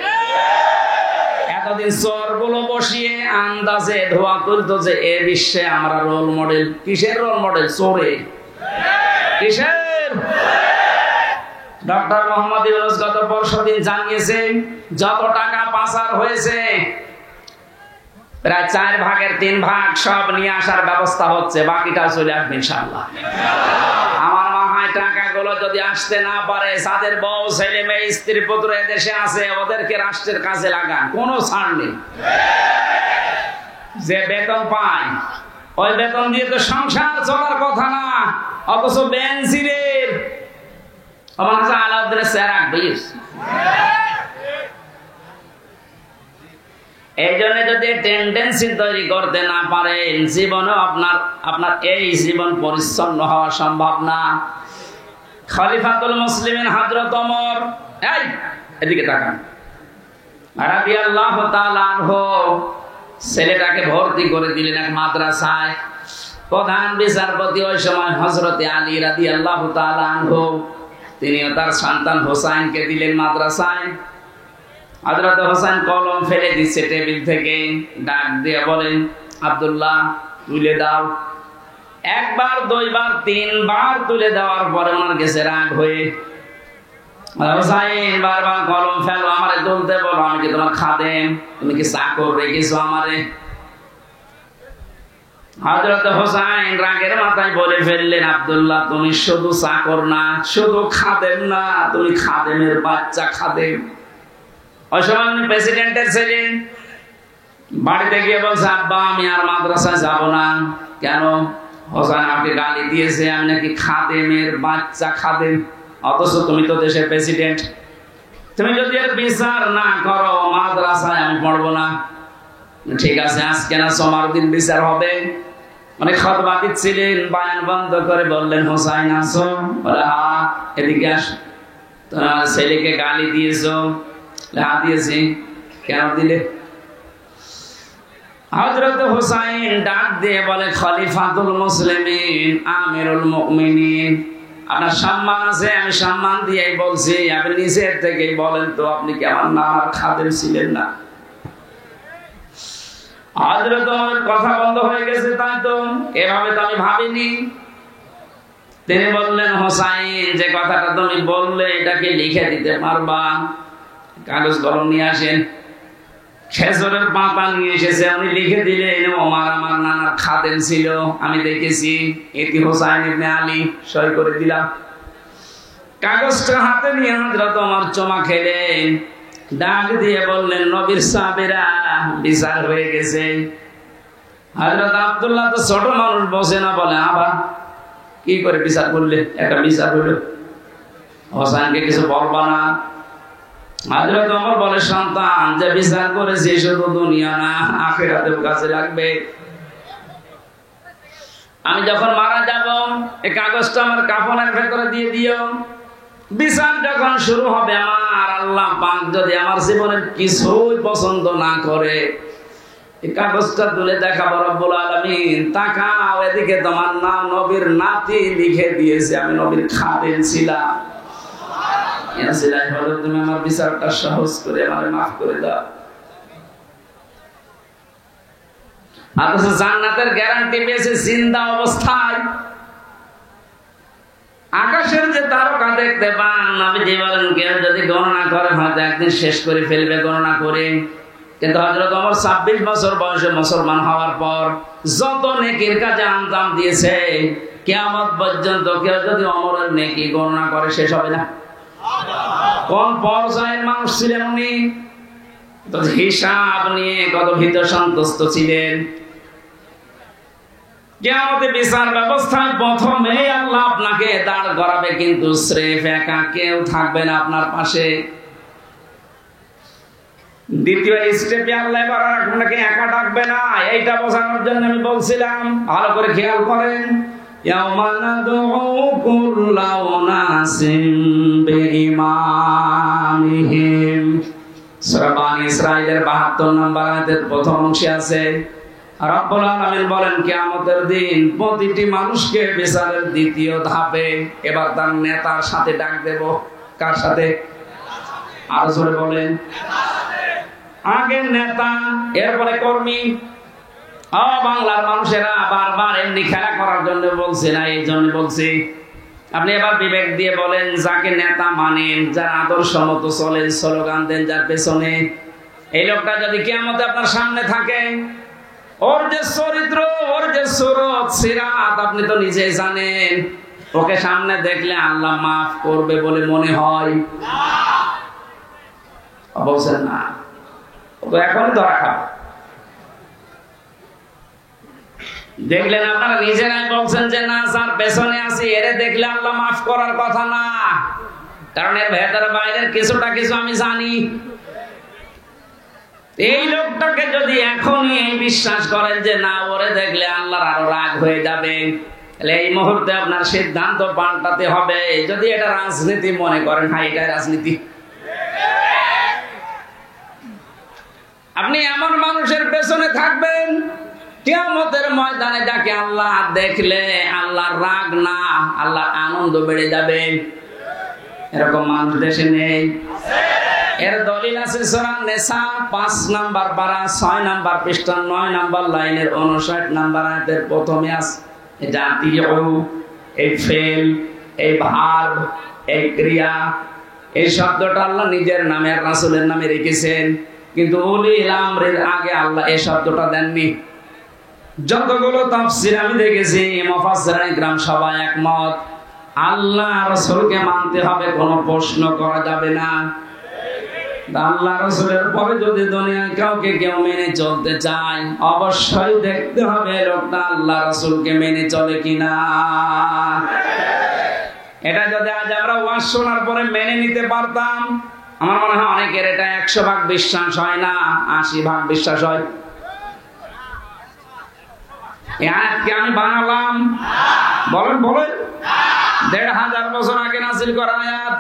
[SPEAKER 1] এতদিন চোরগুলো বসিয়ে আন্দাজে ধোয়া তুলতো যে এ বিশ্বে আমরা রোল মডেল। কিসের রোল মডেল? চোরে। কিসের? ডক্টর মোহাম্মদ ইউনূস গত পরশুদিন জানিয়েছে যত টাকা পাচার হয়েছে প্রায় 4 ভাগের 3 ভাগ সব নিয়ে আসার ব্যবস্থা হচ্ছে, বাকিটা চলে আসবে ইনশাআল্লাহ। আমার মনে হয় টাকাগুলো যদি আসতে না পারে, যাদের বউ ছেলে মেয়ে স্ত্রী পুত্র এদেশে আছে ওদেরকে রাষ্ট্রের কাজে লাগান, কোনো ছাড় নেই। যে বেতন পায় ওই বেতন দিয়ে তো সংসার চলার কথা না, অথচ বেনজিরের আমার কাছে আলাউদ্দিনের চেহারা বেশ। এই জন্য যদি টেন্ডেন্সি তৈরি করতে না পারেন, জীবনে আপনার এই জীবন পরিচ্ছন্ন হওয়া সম্ভব না। খলিফাতুল মুসলিমিন হযরত ওমর, এই এদিকে তাকান, রাদিয়াল্লাহু তাআলা আনহু ছেলেটাকে ভর্তি করে দিলেন এক মাদ্রাসায়। প্রধান বিচারপতি ওই সময় হযরত আলী রাদিয়াল্লাহু তাআলা আনহু, তিনিও তার সন্তান হোসাইনকে দিলেন মাদ্রাসায়। হযরত হোসেন কলম ফেলে দিচ্ছে টেবিল থেকে, ডাক দিয়ে বলেন আব্দুল্লাহ তুলে দাও। একবার, দুইবার, 3 বার তুলে দেওয়ার পরে ওনার গেছে রাগ হয়ে, হোসাইন বারবার কলম ফেলো, আমারে তুলতে বলো, আমি কি তোমার খাদেম? তুমি কি চাকর রেখেছো আমারে? হযরত হোসেন রাগের মাথায় বলে ফেললেন, আব্দুল্লাহ তুমি শুধু চাকর না, শুধু খাদেম না, তুমি খাদেমের বাচ্চা খাদেম। ওই সময় উনি প্রেসিডেন্টের ছিলেন। বাড়িতে গিয়ে বলছে, আব্বা আমি আর মাদ্রাসায় যাব না। কেন? হোসেন আমাকে গালি দিয়েছে আমি নাকি খাদেমের বাচ্চা খাদেম, অথচ তুমি তো দেশের প্রেসিডেন্ট। তুমি যদি এর বিচার না করো মাদ্রাসায় আমি পড়বো না। ঠিক আছে, আজকে না সোমবার দিন বিচার হবে। অনেক খুতবা দিচ্ছিলেন, বয়ান বন্ধ করে বললেন, হোসাইন আসো? বলে হ্যাঁ। এদিকে আস, তোমার ছেলেকে গালি দিয়েছো? হ্যাঁ দিয়েছি। কেন দিলে? হযরত হোসাইন ডাক দিয়ে বলে, খলিফাতুল মুসলিমিন, আমিরুল মুমিনিন, আপনার সম্মান আছে, আমি সম্মান দিয়েই বলছি, আপনি নিজের থেকেই বলেন তো আপনি কি আমার নামার খাদেম ছিলেন না? হযরত ওমরের কথা বন্ধ হয়ে গেছে, তাই তো, এভাবে তো আমি ভাবিনি। তিনি বললেন, হোসাইন যে কথাটা তুমি বললে এটাকে লিখে দিতে পারবা? কাগজ কলম নিয়ে আসেন। খেজুরের পাতা নিয়ে এসেছে, উনি লিখে দিলেন ওমর আমার নানার খাদেম ছিল, আমি দেখেছি, এটি হোসাইন ইবনে আলী, সই করে দিলাম। কাগজটা হাতে নিয়ে হযরত ওমর চমা খেলেন, ডাক দিয়ে বললেন নবীর সাহাবীরা বিচার হয়ে গেছে। হযরত আব্দুল্লাহ তো ছোট মানুষ, বসে না, বলে আবা কি করে বিচার করলে, একটা বিচার হলো, হোসাইনকে কিছু বলবা না? হযরত ওমর বলে সন্তান, যে বিচার করেছি শুধু দুনিয়া না আখিরাতেও কাজে লাগবে। আমি যখন মারা যাব এই কাগজটা আমার কাফনের ভেতরে দিয়ে দিও। বিচার যখন শুরু হবে, আমার আল্লাহ পাক যদি আমার জীবনের কিছুই পছন্দ না করে, এই কাগজটা তুলে দেখাবো রব্বুল আলামিন, তাকাও এদিকে, তোমার নাম নবীর নাতি লিখে দিয়েছে, আমি নবীর খাদেম ছিলাম। তুমি আমার বিচারটা সহজ করে আমাকে মাফ করে দাও। অথচ জান্নাতের গ্যারান্টি পেয়েছে জিন্দা অবস্থায়। আকাশের যে তারকা দেখতে পান, নবীজি বলেন কেউ যদি গণনা করে হয়তো একদিন শেষ করে ফেলবে গণনা করে। কিন্তু হযরত ওমর 26 বছর বয়সে মুসলমান হওয়ার পর যত নেকির কাজে আঞ্জাম দিয়েছে, কিয়ামত পর্যন্ত কেউ যদি ওমরের নেকি গণনা করে শেষ হবে না। কোন পর্যায়ের মানুষ ছিলেন উনি, তো হিসাব নিয়ে কত ভীত সন্তুষ্ট ছিলেন। কিয়ামতের বিচার ব্যবস্থায় প্রথমে আল্লাহ আপনাকে দাঁড় করাবে, কিন্তু স্রেফ একা, কেউ থাকবে না আপনার পাশে। দ্বিতীয় স্টেপে আল্লাহ এবার আপনাকে একা ডাকবে না, এইটা বোঝানোর জন্য আমি বলছিলাম, ভালো করে খেয়াল করেন। ইয়াওমা নাদউ কুল্লা উনাসিন বিইমামিহিম, সূরা বানী ইসরাঈলের 72 নম্বর আয়াতের প্রথম অংশে আছে। রব্বুল আলামিন বলেন কিয়ামতের দিন প্রতিটি মানুষকে বিচারের দ্বিতীয় ধাপে এবার তার নেতার সাথে ডাক দেব। কার সাথে? আর জোরে বলেন। আগে নেতা, এরপরে কর্মী। বাংলার মানুষেরা বারবার এমনি খেলা করার জন্য বলছে না, এই জন্য বলছি। আপনি এবার বিবেক দিয়ে বলেন, যাকে নেতা মানেন, যার আদর্শ মতো চলেন, স্লোগান দেন যার পেছনে, এই লোকটা যদি কিয়ামতে আপনার সামনে থাকে, ওর যে চরিত্র, ওর যে সুরত সিরাত আপনি তো নিজেই জানেন। ওকে সামনে দেখলে আল্লাহ মাফ করবে বলে মনে হয়? বলছেন না, ও তো এখনই ধরা খাবে। দেখলেন আপনারা নিজেরাই বলছেন যে না, যার পেছনে আছি এরে দেখলে আল্লাহ মাফ করার কথা না, কারণ এর ভেতরে বাইরের কিছুটা কিছু আমি জানি। এই লোকটাকে যদি এখনই বিশ্বাস করেন যে না, ওরে দেখলে আল্লাহর আরো রাগ হয়ে যাবে, তাহলে এই মুহূর্তে আপনার সিদ্ধান্ত পাল্টাতে হবে। যদি এটা রাজনীতি মনে করেন, হ্যাঁ এটা রাজনীতি। আপনি এমন মানুষের পেছনে থাকবেন কিয়ামতের ময়দানে, যাকে আল্লাহ দেখলে আল্লাহর রাগ না, আল্লাহর আনন্দ বেড়ে যাবে। এরকম মানুষ দেশে নেই। এর দলিল আছে সূরা নিসা 5 নাম্বার পারা 6 নাম্বার পৃষ্ঠা 9 নাম্বার লাইনের 59 নাম্বার আয়াতের প্রথমে আছে। এটা আতিউ, এই ফেল, এই ভার্ব, এই ক্রিয়া, এই শব্দটা আল্লাহ নিজের নামে আর রাসূলের নামে রেখেছেন, কিন্তু উলিল আমরের আগে আল্লাহ এই শব্দটা দেননি। যতগুলো তাফসীর আমি দেখেছি, মুফাসসিরিন ইকরাম সবাই একমত, আল্লাহ রাসূলকে মানতে হবে, কোনো প্রশ্ন করা যাবে না। আল্লাহ রাসূলের পরে যদি দুনিয়ায় কাউকে কেউ মেনে চলতে চায়, অবশ্যই দেখতে হবে লোকটা আল্লাহ রাসূলকে মেনে চলে কিনা। এটা যদি আজ আমরা ওয়াজ শোনার পরে মেনে নিতে পারতাম, আমার মনে হয় অনেকের এটা 100 ভাগ বিশ্বাস হয় না, 80 ভাগ বিশ্বাস হয়। এই আয়াতকে আমি বানালাম, বলেন বলেন, 1500 বছর আগে নাযিল করা আয়াত।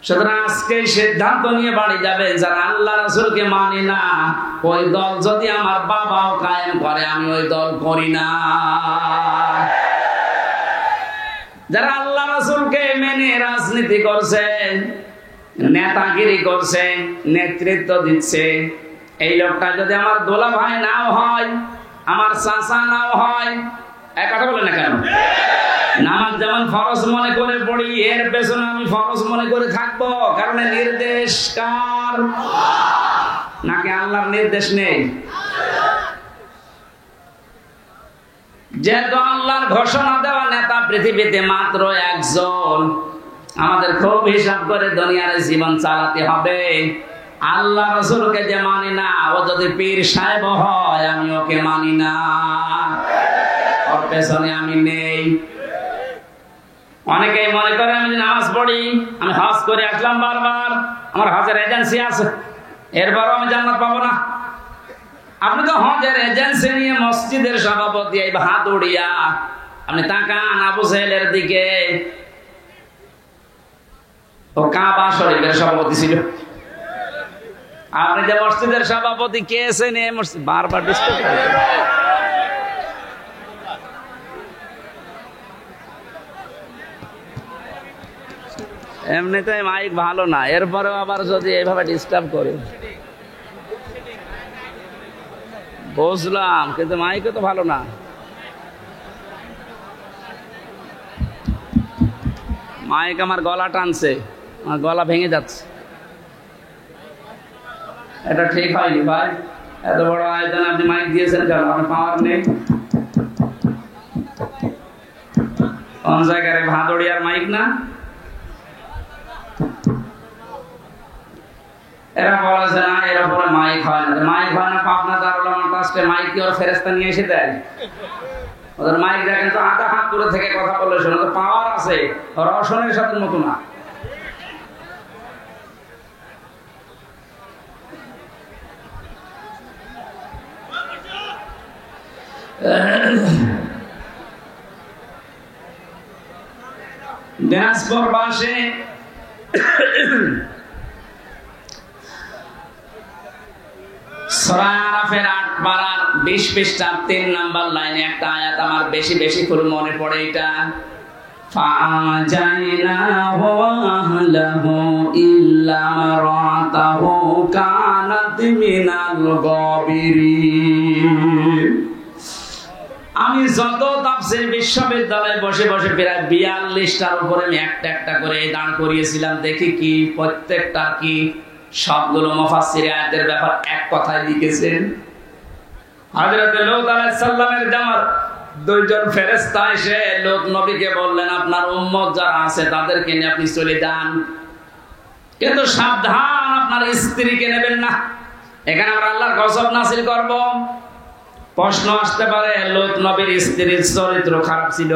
[SPEAKER 1] সুতরাং আজকে সিদ্ধান্ত নিয়ে বাড়ি যাবে, যারা আল্লাহ রাসূলকে মানে না, ওই দল যদি আমার বাবাও কায়েম করে, আমি ওই দল করি না। যারা আল্লাহ রাসূলকে মেনে রাজনীতি করছে, নেতাগিরি করছে, নেতৃত্ব দিচ্ছে, এই লোকটা যদি আমার দোলা ভাই নাও হয়, আমার চাচা নাও হয়, এক কথা বলে না কেন? নামাজ যেমন ফরজ মনে করে পড়ি, এর পেছনে আমি ফরজ মনে করে থাকবো, কারণ নির্দেশ কার? নাকি আল্লাহর নির্দেশ নেই? যেহেতু আল্লাহর ঘোষণা দেওয়া নেতা পৃথিবীতে মাত্র একজন, আমাদের খুব হিসাব করে দুনিয়ার জীবন চালাতে হবে। আল্লাহ রাসূলকে যে মানি না, ও যদি পীর সাহেব হয় আমি ওকে মানি না, ওর পেছনে আমি নেই। অনেকেই মনে করে আমি নামাজ পড়ি, আমি হজ করে আসলাম বারবার, আমার হজের এজেন্সি আছে, এরপরও আমি জান্নাত পাবো না। আপনি তো হজের এজেন্সি নিয়ে মসজিদের সভাপতি, এই হাত উড়িয়া আপনি তাকান আবু জাহেলের দিকে, ও কাবা শরীফের সভাপতি ছিল। আপনি যে মসজিদের সভাপতি কে এসে নিয়ে বারবার ডিস্টার্ব করে। এমনিতে মাইক ভালো না, এরপরেও আবার যদি এইভাবে ডিস্টার্ব করে। বুঝলাম, কিন্তু মাইকও তো ভালো না। মাইক আমার গলা টানছে, আমার গলা ভেঙে যাচ্ছে। এটা ঠিক হয়নি ভাই, এত বড় আয়োজন আপনি মাইক দিয়েছেন কেন? আপনার পাওয়ার নেই। কোন জায়গায় ভাদড়িয়ার মাইক না? এরা বলেছে না এর উপরে মাইক হয় না, মাইক হয় না। পাবনা দারুল উলুম ট্রাস্টে মাইক কি ওর ফেরেশতা নিয়ে এসে দেয়? ওদের মাইক দেখেন তো আধা হাত দূরে থেকে কথা বলে শোনে, তো পাওয়ার আছে, রসনের সাথে মতো না। দিনাজপুর বাসে সূরা আরাফের ৮ পারার ২০ পৃষ্ঠার ৩ নাম্বার লাইনে একটা আয়াত আমার বেশি বেশি করে মনে পড়ে। এটা ফাআজাইনাহু ওয়া আহলাহু ইল্লা মারাতাহু কানাত মিনাল গাবিরিন। আমি যত তাফসীর বিশ্ববিদ্যালয়ে বসে বসে প্রায় ৪২টার উপরে আমি একটা একটা করে দাঁড় করিয়েছিলাম, দেখি কি প্রত্যেকটা কি সবগুলো মুফাসসির আয়াতের ব্যাপার এক কথায় লিখেছেন। হযরত লূত আলাইহিস সালামের জামাত দুইজন ফেরেশতা এসে লূত নবীকে বললেন, আপনার উম্মত যারা আছে তাদেরকে নিয়ে আপনি চলে যান, কিন্তু সাবধান আপনার স্ত্রীকে নেবেন না, এখানে আমরা আল্লাহর গজব নাযিল করব। প্রশ্ন আসতে পারে, লূত নবীর স্ত্রীর চরিত্র খারাপ ছিল?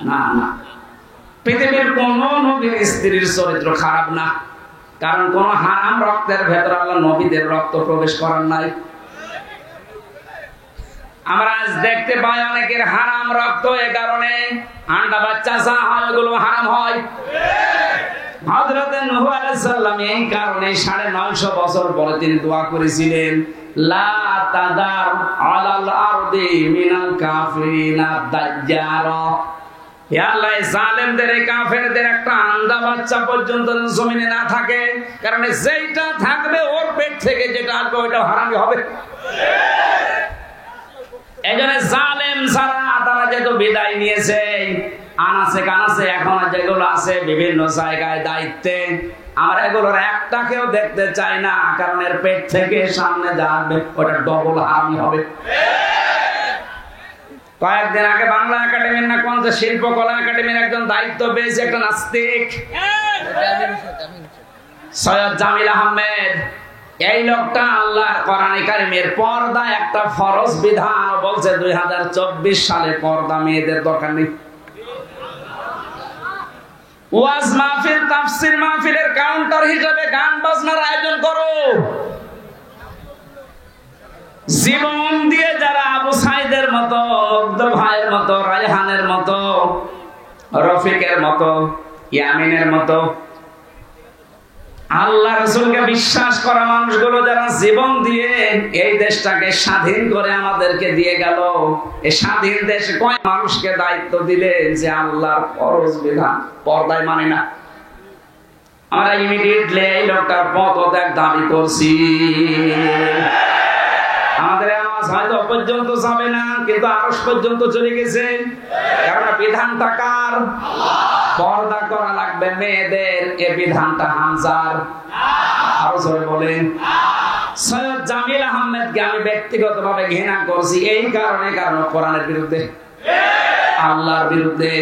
[SPEAKER 1] না না, পৃথিবীর কোন নবীর স্ত্রীর চরিত্র খারাপ না, কারণ কোন হারাম রক্তের ভেতর আল্লাহ নবীদের রক্ত প্রবেশ করার নাই। আমরা আজ দেখতে পাই অনেকের হারাম রক্ত, এ কারণে আন্ডা বাচ্চা যা হয় ওগুলো হারাম হয়। হযরত নূহ আলাইহিস সালাম এই কারণে ৯৫০ বছর পরে তিনি দোয়া করেছিলেন, লা তাদার আলাল আরদি মিনাল কাফিরিনা দাজ্জারা। হে আল্লাহ, জালেমদের এই কাফেরদের একটা আন্ডা বাচ্চা পর্যন্ত জমিনে না থাকে, কারণ যেটা থাকবে ওর পেট থেকে যেটা আসবে ওইটা হারামি হবে। এজন্য জালেম যারা তারা যেহেতু বিদায় নিয়েছে, আনাচে কানাচে এখন যেগুলো আছে বিভিন্ন জায়গায় দায়িত্বে, আমরা এগুলোর একটাকেও দেখতে চাই না, কারণ এর পেট থেকে সামনে যাবে ওটা ডবল হারামি হবে। কয়েকদিন আগে বাংলা একাডেমির না কোন শিল্পকলা একাডেমির একজন দায়িত্ব পেয়েছে একটা নাস্তিক, সৈয়দ জামিল আহমেদ। এই লোকটা আল্লাহর কোরআন কারীমের পর্দা একটা ফরজ বিধান বলছে ২০২৪ সালে পর্দা মেয়েদের দরকার নেই। ওয়াজ মাহফিল, তাফসীর মাহফিলের কাউন্টার হিসেবে গান বাজনার আয়োজন করো। জীবন দিয়ে যারা আবু সাইদের মতো, মুগ্ধ ভাইয়ের মতো, রায়হানের মতো, রফিকের মতো, ইয়ামিনের মতো আল্লাহ রাসূলকে বিশ্বাস করা মানুষগুলো যারা জীবন দিয়ে এই দেশটাকে স্বাধীন করে আমাদেরকে দিয়ে গেল, এই স্বাধীন দেশে কয় মানুষকে দায়িত্ব দিলেন যে আল্লাহর ফরজ বিধান পর্দায় মানে না। আমরা ইমিডিয়েটলি এই লোকটার পদত্যাগ দাবি করছি। আমাদের আওয়াজ হয়তো পর্যন্ত যাবে না, কিন্তু আরশ পর্যন্ত চলে গেছে, কারণ বিধানটা কার? পর্দা করা লাগবে মেয়েদের, এই বিধানটা হামজার। আরো জোরে বলেন। সৈয়দ জামিল আহমেদকে আমি ব্যক্তিগতভাবে ঘৃণা করছি এই কারণে, কারণ কোরআনের বিরুদ্ধে, আল্লাহর বিরুদ্ধে।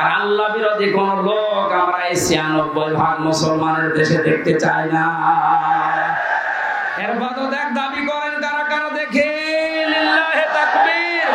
[SPEAKER 1] আর আল্লাহ বিরোধী কোন লোক আমরা এই ৯৬% মুসলমানের দেশে দেখতে চাই না। এর বাদত এক দাবি করেন কারা কারা দেখে, লিল্লাহে তাকবীর।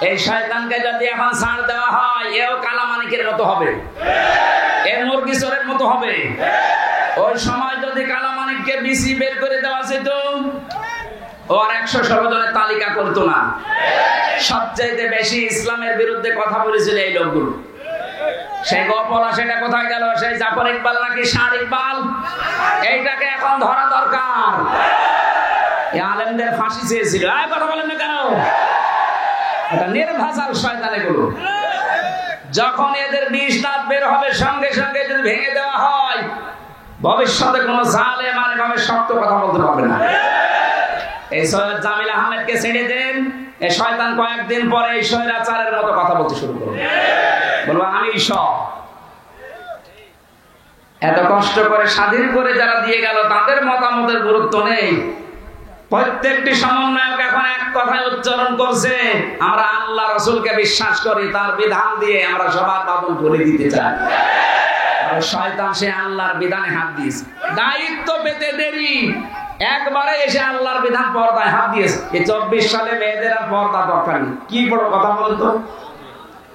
[SPEAKER 1] এই শয়তানকে যদি এখন ছাড় দেওয়া হয়, এও কালামানিকের মতো হবে, এ মুরগি চোরের মতো হবে। ওই সময় যদি কালামানিককে বিসি বের করে দেওয়া যেত, ও আর ১১৬ জনের তালিকা করতো না। সবচাইতে বেশি ইসলামের বিরুদ্ধে কথা বলেছিল এই লোকগুলো। সেই গোপলা সেটা কোথায় গেল? সেই জাফর ইকবাল নাকি শাহ ইকবাল? এইটাকে এখন ধরা দরকার। এই আলেমদের ফাঁসি চেয়েছিল। কথা বলেন না কেন? এটা নির্ভাসাল শয়তান এগুলো। যখন এদের ২০ দাঁত বের হবে, সঙ্গে সঙ্গে যদি ভেঙে দেওয়া হয়, ভবিষ্যতে কোনো জালেম আর এভাবে শক্ত কথা বলতে পারবে না। এই সৈয়দ জামিল আহমেদকে ছেড়ে দেন, এই শয়তান কয়েকদিন পরে এই স্বৈরাচারের মতো কথা বলতে শুরু করবে, বলবো আমি সব। এত কষ্ট করে স্বাধীন করে যারা দিয়ে গেল, তাদের মতামতের গুরুত্ব নেই। প্রত্যেকটি সমন্বয়ক এখন এক কথায় উচ্চারণ করছে, আমরা আল্লাহ রাসূলকে বিশ্বাস করি, তার বিধান দিয়ে আমরা সবার বাবুল করে দিতে চাই। শয়তান সে আল্লাহর বিধানে হাত দিয়েছে, দায়িত্ব পেতে দেরি, একবারে এসে আল্লাহর বিধান পর্দায় হাত দিয়েছে। এই ২৪ সালে মেয়েদের আর পর্দা দরকার নেই। কি বড় কথা বলতো?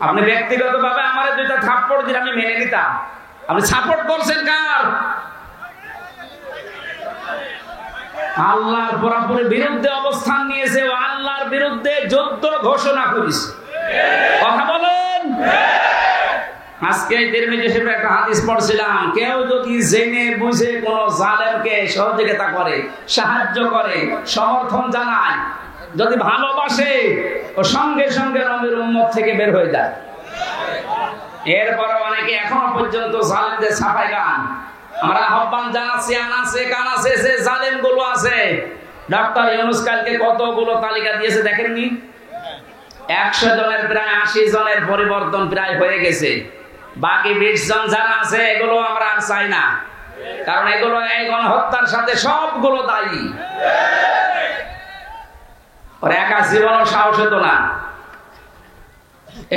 [SPEAKER 1] আপনি ব্যক্তিগত ভাবে আমার ২টা থাপ্পড় দিলে আমি মেনে নিতাম। আপনি সাপোর্ট করছেন কার? আল্লাহর পুরোপুরি বিরুদ্ধে অবস্থান নিয়েছে, ও আল্লাহর বিরুদ্ধে যুদ্ধ ঘোষণা করেছে। কথা বলেন। আজকে তিরমিজি শরীফে একটা হাদিস পড়ছিলাম, কেউ যদি জেনে বুঝে কোন জালেমকে সহযোগিতা করে, সাহায্য করে, সমর্থন জানায়, যদি ভালোবাসে, ও সঙ্গে সঙ্গে নবীর উম্মত থেকে বের হয়ে যায়। এরপরে অনেকে এখনো পর্যন্ত জালেমদের ছাপাই গান। আমরা আহ্বান জানাচ্ছি, আনাছে কানাছে যে জালেম গুলো আছে, ডক্টর ইউনূস কালকে কতগুলো তালিকা দিয়েছে দেখেননি? ১০০ জনের প্রায় ৮০ জনের পরিবর্তন প্রায় হয়ে গেছে। বাকি ২০ জন যারা আছে, এগুলো আমরা আর চাই না, কারণ এগুলো এই গণহত্যার সাথে সবগুলো দায়ী। ওর একা জীবনও সাহস হতো না।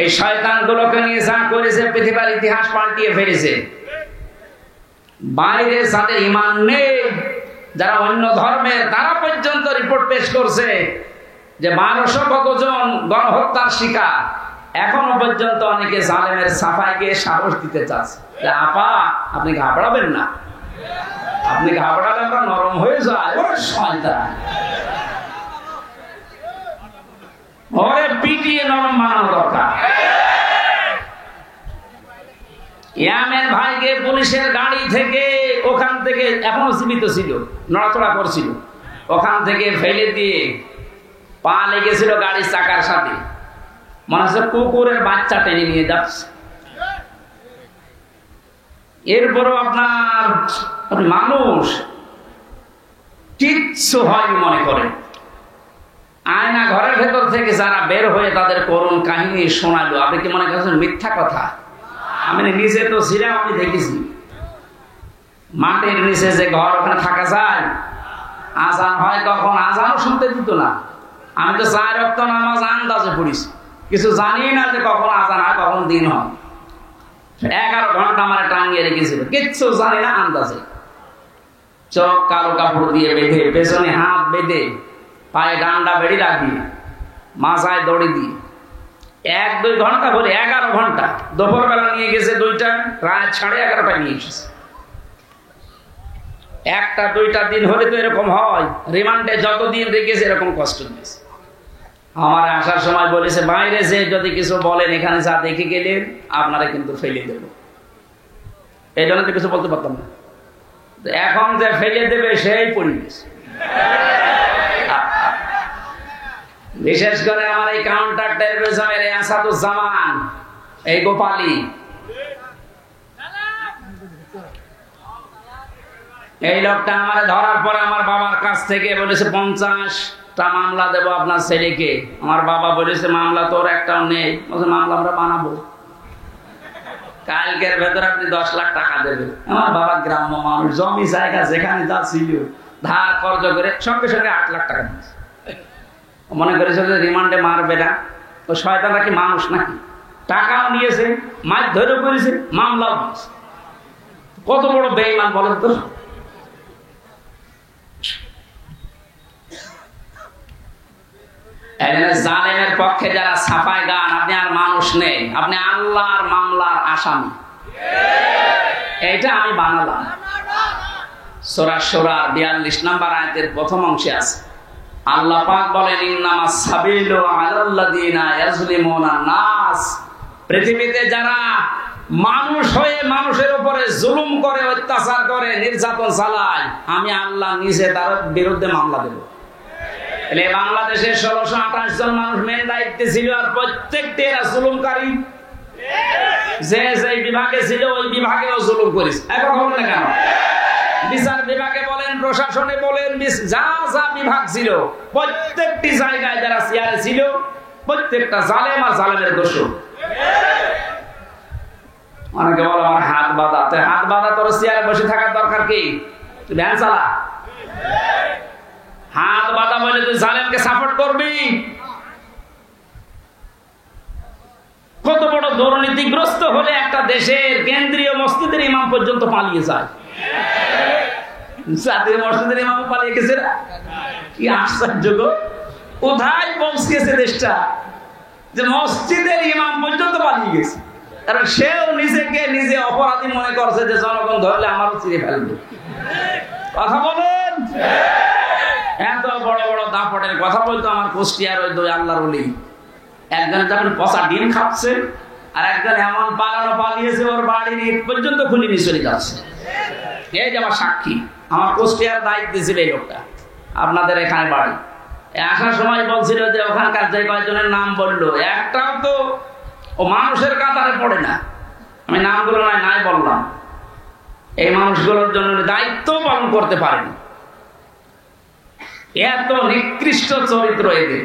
[SPEAKER 1] এই শয়তান গুলোকে নিয়ে যা করেছে, পৃথিবীর ইতিহাস পাল্টিয়ে ফেলেছে। বাইরে যাদের ঈমান নেই, যারা অন্য ধর্মের, তারা পর্যন্ত রিপোর্ট পেশ করছে যে ১২০০ কতজন গণহত্যার শিকার। এখনো পর্যন্ত অনেকে জালেমের সাফাইকে সাহস দিতে চাচ্ছে যে আপা আপনি ঘাবড়াবেন না, আপনি ঘাবড়ালে আমরা নরম হয়ে যায়। ওর শয়তান, ওরে পিটিয়ে নরম বানানো দরকার। ইয়ামেন ভাইকে পুলিশের গাড়ি থেকে, ওখান থেকে, এখনো জীবিত ছিল, নড়াচড়া করছিল, ওখান থেকে ফেলে দিয়ে পা লেগেছিল গাড়ির চাকার সাথে, মনে হচ্ছে কুকুরের বাচ্চা টেনে নিয়ে যাচ্ছে। এরপরও আপনার মানুষ কিচ্ছু হয়নি মনে করে। আয়না ঘরের ভেতর থেকে যারা বের হয়ে তাদের করুণ কাহিনী শোনালো, আপনি কি মনে করছেন মিথ্যা কথা? আমি নিজে তো ছিলাম, আমি দেখেছি। মাটির নিচে যে ঘর, ওখানে থাকা যায়, আজান হয় কখন, আজানও শুনতে দিত না। আমি তো ৪ ওয়াক্ত নামাজ আন্দাজে পড়িছি, কিছু জানি না যে কখন আজান হয়, কখন দিন হয়। ১১ ঘন্টা আমার টাঙ্গিয়ে রেখেছিল, কিচ্ছু জানি না, আন্দাজে। চোখ কালো কাপড় দিয়ে বেঁধে, পেছনে হাত বেঁধে, পায়ে ডান্ডা বেড়ি রাখিয়ে, মাথায় দড়ি দিয়ে ১-২ ঘন্টা করে ১১ ঘন্টা। দুপুরবেলা নিয়ে গেছে ২টা, রাত 11:30টায় নিয়ে এসেছে। ১টা-২টা দিন হলে তো এরকম হয়। রিমান্ডে যতদিন রেখেছে এরকম কষ্ট দিয়েছে। আমার আসার সময় বলেছে, বাইরে যে যদি কিছু বলেন, এখানে যা দেখে গেলেন আপনারা কিন্তু ফেলে দেব। এই জন্য তো কিছু বলতে পারতাম না। এখন যে ফেলে দেবে সেই পরিবেশ। বিশেষ করে আমার এই কাউন্টার টেররিজমের আসাদুজ্জামান, এই গোপালী, এই লোকটা আমার ধরার পরে আমার বাবার কাছ থেকে বলেছে 50টা মামলা দেবো আপনার ছেলেকে। আমার বাবা বলেছে মামলা তোর একটাও নেই। বলছে মামলা আমরা বানাবো, কালকের ভেতরে আপনি 10 লাখ টাকা দেবেন। আমার বাবা গ্রাম্য মানুষ, জমি জায়গা যেখানে যা ছিল ধার কর্জ করে সঙ্গে সঙ্গে 8 লাখ টাকা দিয়েছে। মনে করেছে যে রিমান্ডে মারবে না, তো শয়তানরা কি মানুষ নাকি? টাকাও নিয়েছে, মাছ ধরে করেছে, মামলাও দিয়েছে। কত বড় বেঈমান বলেন তো। জালেমের পক্ষে যারা ছাপায় গান, আপনি আর মানুষ নেই, আপনি আল্লাহর মামলার আসামি। এইটা আমি বানালাম। সূরা শুরার 42 নম্বর আয়াতের প্রথম অংশে আছে আল্লাহ পাক বলেন ইন্নামাস সাবিলু আলাল্লাযিনা ইয়াজলিমুনা নাস। পৃথিবীতে যারা মানুষ হয়ে মানুষের উপরে জুলুম করে, অত্যাচার করে, নির্যাতন চালায়, আমি আল্লাহ নিজে তার বিরুদ্ধে মামলা দেব। বাংলাদেশের 1628 জন মানুষ মেন দায়িত্বে ছিল, আর প্রত্যেকটি এরা জুলুমকারী। যে যে বিভাগে ছিল ওই বিভাগেও জুলুম করেছে। এখন হবে না কেন? বিচার বিভাগে বলেন, প্রশাসনে বলেন, যা যা বিভাগ ছিল প্রত্যেকটি জায়গায় যারা চেয়ারে ছিল প্রত্যেকটা জালেম আর জালেমের দোষর। অনেকে বলে আমার হাত বাঁধা। হাত বাঁধা তোর চেয়ারে বসে থাকার দরকার কি? তুই ভ্যান চালা। হাত বাঁধা বলে তুই জালেমকে সাপোর্ট করবি? কত বড় দুর্নীতিগ্রস্ত হলে একটা দেশের কেন্দ্রীয় মসজিদের ইমাম পর্যন্ত পালিয়ে যায়। জাতীয় মসজিদের ইমাম পালিয়ে গেছে। কি আশ্চর্য! কোথায় পৌঁছেছে দেশটা যে মসজিদের ইমাম পর্যন্ত পালিয়ে গেছে। কারণ সেও নিজেকে নিজে অপরাধী মনে করছে যে জনগণ ধরলে আমারও চিরে ফেলবে। কথা বলেন। এত বড় বড় দাপটের কথা বলতো আমার কুষ্টিয়ার ওই 2 আল্লাহর ওলি। একজনে যখন পচা ডিম খাচ্ছে, আর একজন এমন পালানো পালিয়েছে ওর বাড়ির ইট পর্যন্ত খুলিনি চলে যাচ্ছে। এই যে আমার সাক্ষী, আমার কুষ্টিয়ার দায়িত্ব ছিল এই লোকটা, আপনাদের এখানে বাড়ি। আসার সময় বলছিল যে ওখানকার যে কয়েকজনের নাম বললো, একটাও তো ও মানুষের কাতারে পড়ে না। আমি নামগুলো নাই বললাম। এই মানুষগুলোর জন্য দায়িত্ব পালন করতে পারেনি। এত নিকৃষ্ট চরিত্র এদের।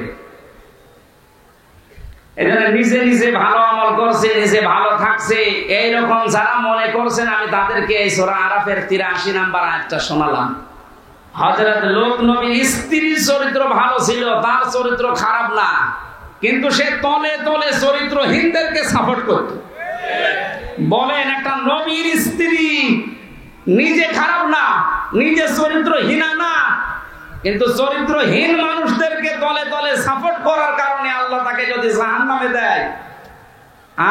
[SPEAKER 1] এখানে নিজে নিজে ভালো আমল করছে, নিজে ভালো থাকছে, এইরকম যারা মনে করছেন, আমি তাদেরকে এই সূরা আরাফের 83 নম্বর আয়াতটা শোনালাম। হযরত লূত নবীর স্ত্রীর চরিত্র ভালো ছিল, তার চরিত্র খারাপ না, কিন্তু সে তলে তলে চরিত্রহীনদেরকে সাপোর্ট করত। বলেন, একটা নবীর স্ত্রী নিজে খারাপ না, নিজে চরিত্রহীনা না, কিন্তু চরিত্রহীন মানুষদেরকে তলে তলে সাপোর্ট করার কারণে আল্লাহ তাকে যদি জাহান্নামে দেয়,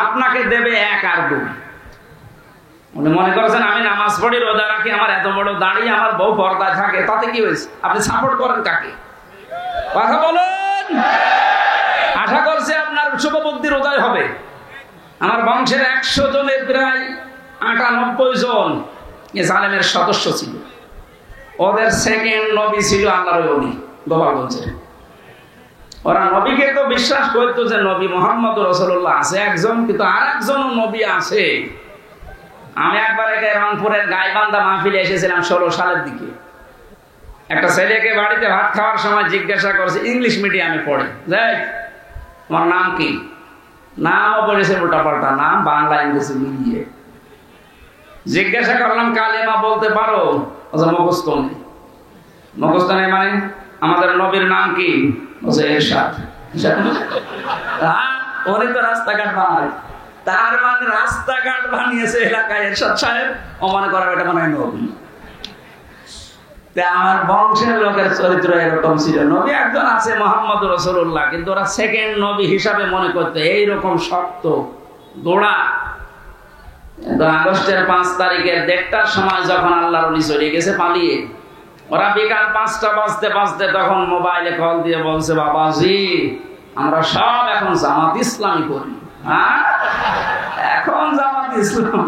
[SPEAKER 1] আপনাকে দেবে 1 আর 2। উনি মনে করছেন আমি নামাজ পড়ি, রোজা রাখি, আমার এত বড় দাড়ি, আমার বউ পর্দায় থাকে, তাতে কি হয়েছে? আপনি সাপোর্ট করেন কাকে? কথা বলেন। আশা করছে আপনার শুভবুদ্ধির উদয় হবে। আমার বংশের 100 জনের প্রায় 98 জন জালেমের সদস্য ছিল। ওদের সেকেন্ড নবী ছিল আল্লাহর ওলি গোপালগঞ্জের। ওরা নবীকে তো বিশ্বাস করতো যে নবী মুহাম্মদ রাসূলুল্লাহ আছে একজন, কিন্তু আর একজনও নবী আছে। আমি একবার রংপুরের গাইবান্ধা মাহফিলে এসেছিলাম 16 সালের দিকে। একটা ছেলেকে বাড়িতে ভাত খাওয়ার সময় জিজ্ঞাসা করছে, ইংলিশ মিডিয়ামে পড়ে, যাই তোমার নাম কি? নামও পড়েছে উল্টাপাল্টা নাম, বাংলা ইংরেজি মিলিয়ে। জিজ্ঞাসা করলাম কালেমা বলতে পারো? মুখস্থ নেই। মুখস্থ নেই মানে আমাদের নবীর নাম কি? এরশাদ। উনি তো রাস্তাঘাট বানায়, তার মানে রাস্তাঘাট বানিয়েছে এলাকায় এরশাদ সাহেব, ও মনে করা এটা মনে হয় নবী। আমার বংশের লোকের চরিত্র এরকম ছিল। নবী একজন আছে মুহাম্মদ রাসূলুল্লাহ, কিন্তু ওরা সেকেন্ড নবী হিসাবে মনে করতে এইরকম শক্ত গোড়া। আগস্টের 5 তারিখের 1টার সময় যখন আল্লাহর ওলি চলে গেছে পালিয়ে, ওরা বিকাল 5টা বাজতে বাজতে তখন মোবাইলে কল দিয়ে বলছে, বাবাজি আমরা সব এখন জামাত ইসলামী করি। এখন জামাত ইসলাম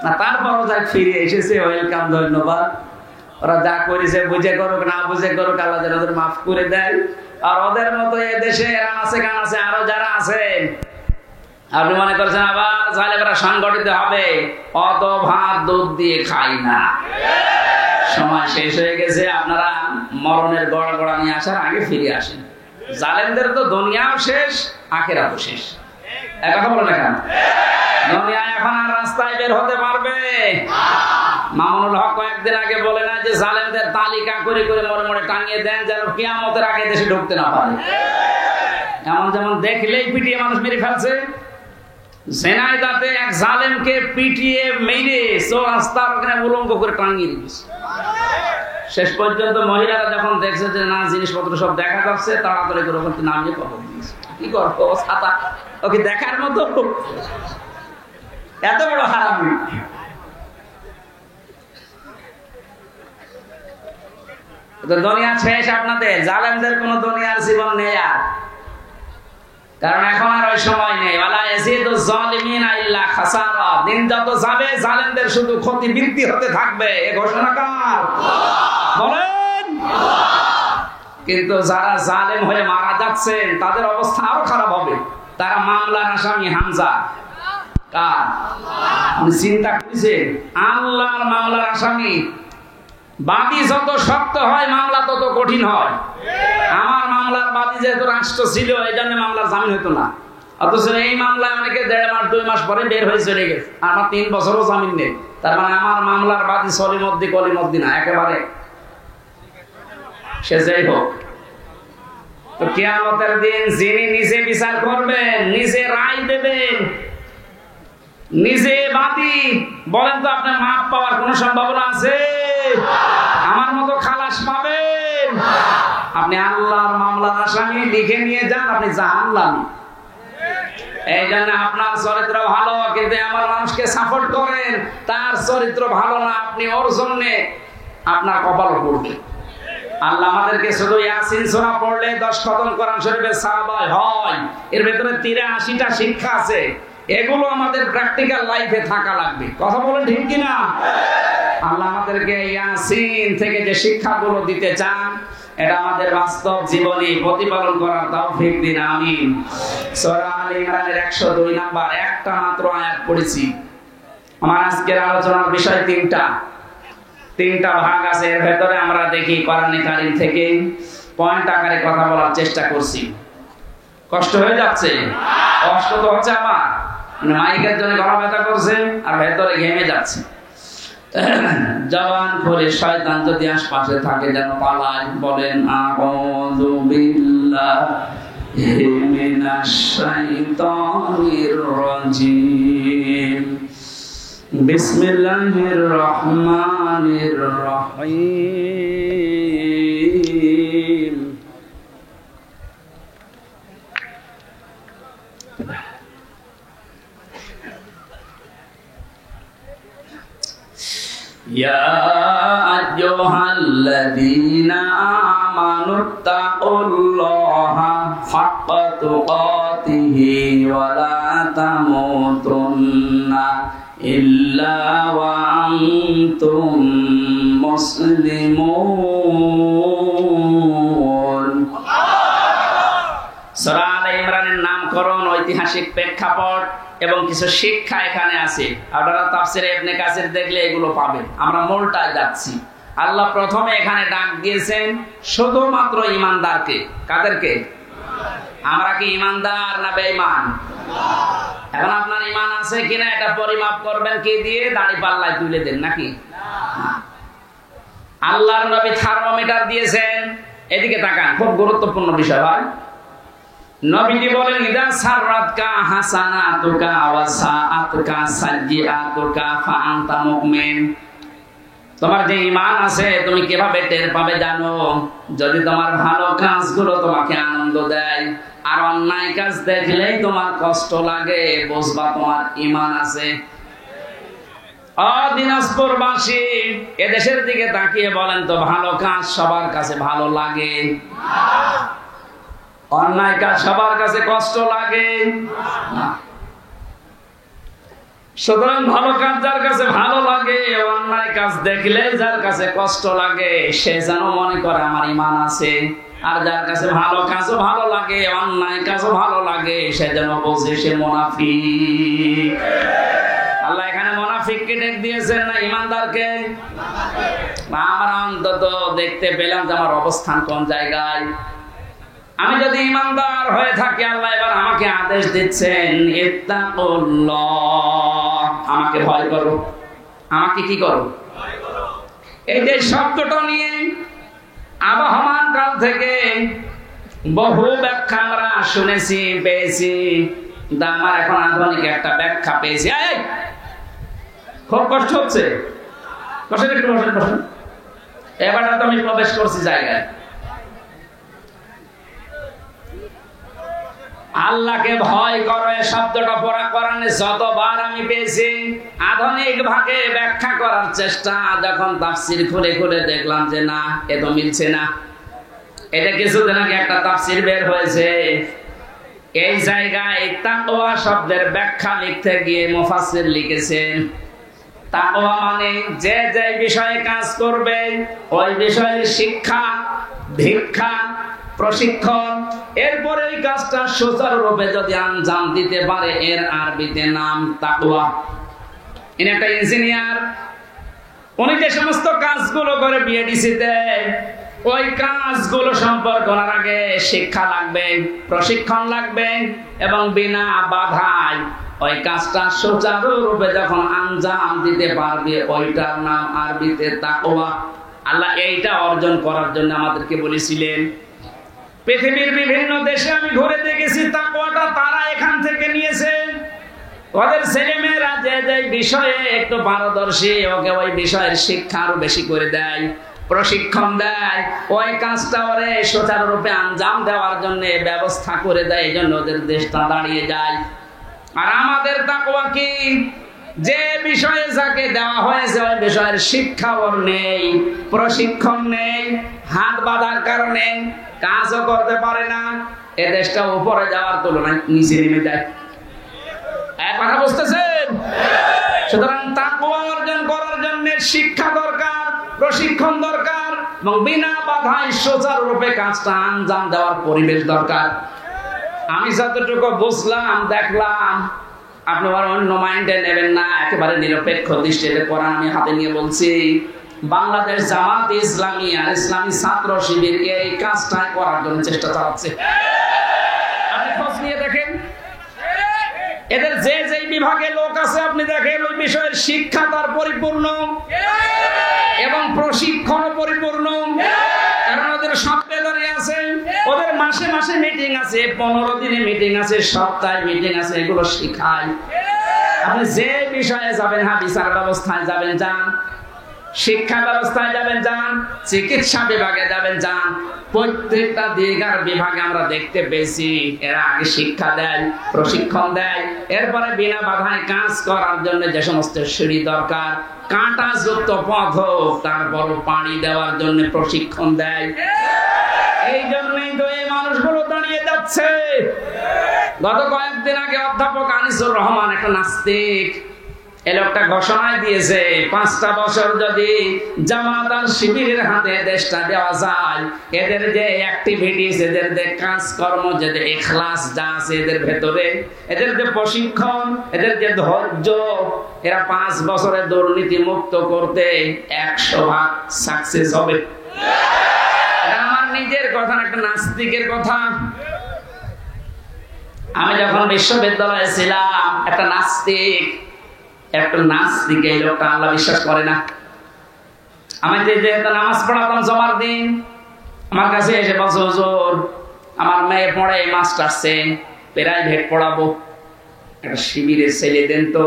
[SPEAKER 1] না, তারপরও যাক ফিরে এসেছে, ওয়েলকাম, ধন্যবাদ। ওরা যা করেছে বুঝে করুক না বুঝে করুক, আল্লাহ যেন ওদের মাফ করে দেয়। আর ওদের মতো এ দেশে আনাচে কানাচে আরো যারা আছেন, আপনি মনে করছেন আবার জালেমরা সংগঠিত হবে, অত ভাত দুধ দিয়ে খাই না। সময় শেষ হয়ে গেছে, আপনারা মরণের গড়গড়া নিয়ে আসার আগে ফিরে আসেন। জালেমদের তো দুনিয়াও শেষ, আখিরাতও শেষ। এক কথা বলে না কেন? দুনিয়া এখন আর রাস্তায় বের হতে পারবে? মামুনুল হক কয়েকদিন আগে বলে না যে জালেমদের তালিকা করে করে মরে মরে টাঙিয়ে দেন যেন কিয়ামতের আগে দেশে ঢুকতে না পারে। এমন যেমন দেখলেই পিটিয়ে মানুষ মেরে ফেলছে। ঝিনাইদহে এক জালেমকে পিটিয়ে মেরে রাস্তার ওখানে উলঙ্গ করে টাঙিয়ে দিয়েছে। শেষ পর্যন্ত মহিলারা যখন দেখছে যে না জিনিসপত্র সব দেখা যাচ্ছে, তাড়াতাড়ি করে ওখানে নামিয়ে কবর দিয়েছে। কি করবো, ছাতা ওকে দেখার মতো? এত বড় হারামি। দুনিয়া শেষ আপনাদের, জালেমদের কোন দুনিয়ার জীবন নেই আর। কারণ এখন আর ওই সময় নেই। ওয়ালা ইয়াজিদু যালিমিনা ইল্লা খাসারা। দিন যত যাবে জালেমদের শুধু ক্ষতি বৃদ্ধি হতে থাকবে। এই ঘোষণা কার? বলেন। কিন্তু যারা জালেম হয়ে মারা যাচ্ছেন তাদের অবস্থা আরো খারাপ হবে। তারা মামলার আসামি হামজা। কার? আপনি চিন্তা করেছেন? আল্লাহর মামলার আসামি। বাদী যত শক্ত হয় মামলা তত কঠিন হয়। আমার মামলার বাদী যেহেতু রাষ্ট্র ছিল, এই জন্য মামলার জামিন হতো না। অথচ এই মামলায় অনেকে 1.5 মাস 2 মাস পরে বের হয়ে চলে গেছে। আমার 3 বছরও জামিন নেই। তার মানে আমার মামলার বাদী সলিমদ্দি কলিমদ্দি না, একেবারে সে যাই হোক। তো কিয়ামতের দিন যিনি নিজে বিচার করবেন, নিজে রায় দেবেন, নিজে বাদী, বলেন তো আপনার মাপ পাওয়ার কোন সম্ভাবনা আছে? আমার মতো খালাস পাবেন? আপনি আল্লাহর মামলার আসামি লিখে নিয়ে যান, আপনি জাহান্নামী। এই জন্য আপনার চরিত্র ভালো, কিন্তু আমার মানুষকে সাপোর্ট করেন, তার চরিত্র ভালো না, আপনি ওর জন্য আপনার কপাল পড়বে। আল্লাহ আমাদেরকে শুধু ইয়াসিন সূরা পড়লে 10 খতম কোরআন শরীফের সওয়াব হয়। এর ভিতরে 83টা শিক্ষা আছে। এগুলো আমাদের প্র্যাকটিক্যাল লাইফে থাকা লাগবে। কথা বলেন ঠিক কিনা? আল্লাহ আমাদেরকে ইয়াসিন থেকে যে শিক্ষাগুলো দিতে চান, এটা আমাদের বাস্তব জীবনে প্রতিপালন করার তৌফিক দিন, আমিন। সূরা আলে ইমরানের 102 নাম্বার একটা মাত্র আয়াত পড়েছি। আমার আজকের আলোচনার বিষয় তিনটা ভাগ আছে। এর ভেতরে আমরা দেখি কোরআনে কারীম থেকে পয়েন্ট আকারে কথা বলার চেষ্টা করছি। কষ্ট হয়ে যাচ্ছে? কষ্ট তো হচ্ছে আমার, মাইকের জন্য গলা ব্যথা করছে আর ভেতরে ঘেমে যাচ্ছে। জবান খুলে শয়তান যদি আশপাশে থাকে যেন পালায়। বলেন আউযু বিল্লাহি মিনাশ শাইতানির রাজিম। বিসমিল্লাহির রহমানির রহিম। ইয়া আইয়ুহাল্লাযীনা আমানুত্তাকুল্লাহা হাক্কা তুকাতিহি ওয়া লা তামুতুন্না ইল্লা ওয়া আনতুম মুসলিমুন। সূরা আলে ইমরানের নামকরণ, ঐতিহাসিক প্রেক্ষাপট এবং কিছু শিক্ষা এখানে আছে। আপনারা তাফসিরে ইবনে কাসির দেখলে এগুলো পাবেন। আমরা মূলটায় যাচ্ছি। আল্লাহ প্রথমে এখানে ডাক দিয়েছেন শুধুমাত্র ঈমানদারকে। কাদেরকে? আমরা কি ঈমানদার না বেঈমান? এখন আপনার ঈমান আছে কিনা এটা পরিমাপ করবেন কি দিয়ে? দাড়ি পাল্লায় তুলে দেন নাকি? আল্লাহর নবী থার্মোমিটার দিয়েছেন। এদিকে তাকান, খুব গুরুত্বপূর্ণ বিষয় ভাই। নবীজি বলেন ইদা সাররাতকা হাসানাতুকা ওয়া সাআতুকা সাইয়্যাতুকা ফা আনতা মুমিন। তোমার যে ঈমান আছে তুমি কিভাবে টের পাবে জানো? যদি তোমার ভালো কাজগুলো তোমাকে আনন্দ দেয় আর অন্যায় কাজ দেখলেই তোমার কষ্ট লাগে, বুঝবা তোমার ঈমান আছে। দিনাজপুরবাসী এদেশের দিকে তাকিয়ে বলেন তো, ভালো কাজ সবার কাছে ভালো লাগে? অন্যায় কাজ সবার কাছে কষ্ট লাগে না। সুতরাং ভালো কাজ যার কাছে ভালো লাগে, অন্যায় কাজ দেখলে যার কাছে কষ্ট লাগে, সে যেন মনে করে আমার ঈমান আছে। আর যার কাছে ভালো কাজও ভালো লাগে, অন্যায় কাজও ভালো লাগে, সে যেন বোঝে সে মুনাফিক। আল্লাহ এখানে মুনাফিককে ডেক দিয়েছেন না ইমানদারকে? আমরা অন্তত দেখতে পেলাম যে আমার অবস্থান কোন জায়গায়। আমি যদি ইমানদার হয়ে থাকি, আল্লাহ এবার আমাকে আদেশ দিচ্ছেন, ইত্তাকুল্লাহ, আমাকে ভয় করো। আমাকে কি করো? এই যে শব্দটা নিয়ে আবহমান কাল থেকে বহু ব্যাখ্যা আমরা শুনেছি, পেয়েছি, কিন্তু আমার এখন আধুনিক একটা ব্যাখ্যা পেয়েছি। খুব কষ্ট হচ্ছে, বসেন একটু, বসেন বসেন। এবার তো আমি প্রবেশ করছি জায়গায়। আল্লাহকে ভয় করো এই শব্দটা পড়া কোরআনে যতবার আমি পেয়েছি, আধুনিক ভাগে ব্যাখ্যা করার চেষ্টা, যখন তাফসীর খুলে খুলে দেখলাম যে না, এ তো মিলছে না। এটা কিছুদিন আগে একটা তাফসীর বের হয়েছে, এই জায়গায় তাকওয়া শব্দের ব্যাখ্যা লিখতে গিয়ে মুফাসসির লিখেছেন, তাকওয়া মানে যে যে বিষয়ে কাজ করবে ওই বিষয়ের শিক্ষা, ভিক্ষা, প্রশিক্ষণ, এরপরে এই কাজটা সুচারুরূপে যদি আঞ্জাম দিতে পারে, এর আরবিতে নাম তাকওয়া। ইনি একটা ইঞ্জিনিয়ার, উনি যে সমস্ত কাজগুলো করে বিএডিসিতে, ওই কাজগুলো সম্পর্কে করার আগে শিক্ষা লাগবে, প্রশিক্ষণ লাগবে, এবং বিনা বাধায় ওই কাজটা সুচারুরূপে যখন আঞ্জাম দিতে পারবে, ওইটার নাম আরবিতে তাকওয়া। আল্লাহ এইটা অর্জন করার জন্য আমাদেরকে বলেছিলেন। পৃথিবীর বিভিন্ন দেশে আমি ঘুরে দেখেছি, তাকওয়াটা তারা এখান থেকে নিয়েছে। ওদের ছেলেমেয়েরা যে যে বিষয়ে একটু পারদর্শী, ওকে ওই বিষয়ের শিক্ষা আরো বেশি করে দেয়, প্রশিক্ষণ দেয়, ওই কাজটা ওরে সুচারুরূপে আঞ্জাম দেওয়ার জন্য ব্যবস্থা করে দেয়। এই জন্য ওদের দেশটা দাঁড়িয়ে যায়। আর আমাদের তাকওয়া কি? যে বিষয়ে যাকে দেওয়া হয়েছে ওই বিষয়ের শিক্ষা ওর নেই, প্রশিক্ষণ নেই, হাত বাঁধার কারণে কাজও করতে পারে না, এ দেশটা উপরে যাওয়ার তুলনায় নিচে নেমে যায়। এক কথা বুঝতেছেন? সুতরাং তাকওয়া অর্জন করার জন্য শিক্ষা দরকার, প্রশিক্ষণ দরকার, এবং বিনা বাধায় সুচারুরূপে কাজটা আঞ্জাম দেওয়ার পরিবেশ দরকার। আমি যতটুকু বুঝলাম, দেখলাম, আপনারা অন্য মাইন্ডে নেবেন না, একেবারে নিরপেক্ষ দৃষ্টিতে কোরআন আমি হাতে নিয়ে বলছি। বাংলাদেশ জামাত ইসলামী আর ইসলামী ছাত্র শিবির এই কাজটা করার জন্য চেষ্টা চালাচ্ছে। আপনি খোঁজ নিয়ে দেখেন, এদের যে যে বিভাগে লোক আছে আপনি দেখেন, ওই বিষয়ের শিক্ষা তার পরিপূর্ণ এবং প্রশিক্ষণ পরিপূর্ণ। কারণ ওদের সপ্তাহে আছে, ওদের মাসে মাসে মিটিং আছে, 15 দিনে মিটিং আছে, সপ্তাহে মিটিং আছে, এগুলো শিখায়। আপনি যে বিষয়ে যাবেন, হ্যাঁ, বিচার ব্যবস্থায় যাবেন, যান, শিক্ষা ব্যবস্থায় যাবেন, যান, চিকিৎসা বিভাগে যাবেন, যান, প্রত্যেকটা দিকের বিভাগে আমরা দেখতে পেয়েছি এরা আগে শিক্ষা দেয়, প্রশিক্ষণ দেয়, এরপরে বিনা বাধায় কাজ করার জন্য যে সমস্ত সিঁড়ি দরকার, কাঁটাযুক্ত পথ, তারপর পানি দেওয়ার জন্য প্রশিক্ষণ দেয়। এই জন্যই তো এই মানুষগুলো দাঁড়িয়ে যাচ্ছে। গত কয়েকদিন আগে অধ্যাপক আনিসুর রহমান, একটা নাস্তিক, এই লোকটা ঘোষণায় দিয়েছে 5টা বছর যদি জামাত আর শিবিরের হাতে দেশটা দেওয়া যায়, এদের যে অ্যাক্টিভিটিস, এদের যে কাজকর্ম, যে ইখলাস যা আছে এদের ভেতরে, এদের যে প্রশিক্ষণ, এদের যে ধৈর্য, এরা 5 বছরে দুর্নীতি মুক্ত করতে 100% সাকসেস হবে। এটা আমার নিজের কথা, একটা নাস্তিকের কথা। আমি যখন বিশ্ববিদ্যালয়ে ছিলাম, একটা নাস্তিক এই লোকটা আল্লাহ বিশ্বাস করে না। আমি যেহেতু নামাজ পড়াতাম জমার দিন, আমার কাছে এসে বলছে, হুজুর আমার মেয়ে পড়ে মাস্টার্সে, প্রাইভেট পড়াবো, একটা শিবিরের ছেলে দেন তো।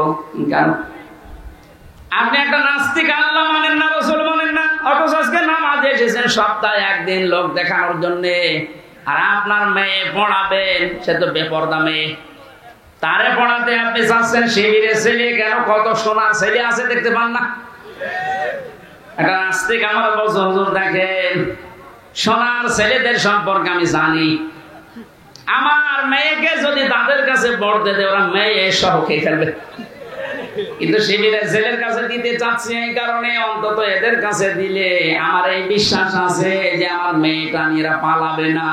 [SPEAKER 1] কেন? আপনি একটা নাস্তিক, আল্লাহ মানেন না, রাসূল মানেন না, অথচ আজকে নামাজে এসেছেন সপ্তাহে একদিন লোক দেখানোর জন্য, আর আপনার মেয়ে পড়াবেন, সে তো বেপরদা মেয়ে, তারে পড়াতে আপনি চাচ্ছেন শিবিরের ছেলে। কেন? কত সোনার ছেলে আছে দেখতে পান না? একটা নাস্তিক আমার বলছে, হুজুর দেখেন, সোনার ছেলেদের সম্পর্কে আমি জানি, আমার মেয়েকে যদি তাদের কাছে পড়তে দেয়, ওরা মেয়ে সহ খেয়ে ফেলবে। কিন্তু শিবিরের ছেলের কাছে দিতে চাচ্ছি এই কারণে, অন্তত এদের কাছে দিলে আমার এই বিশ্বাস আছে যে আমার মেয়েটা নিয়ে পালাবে না।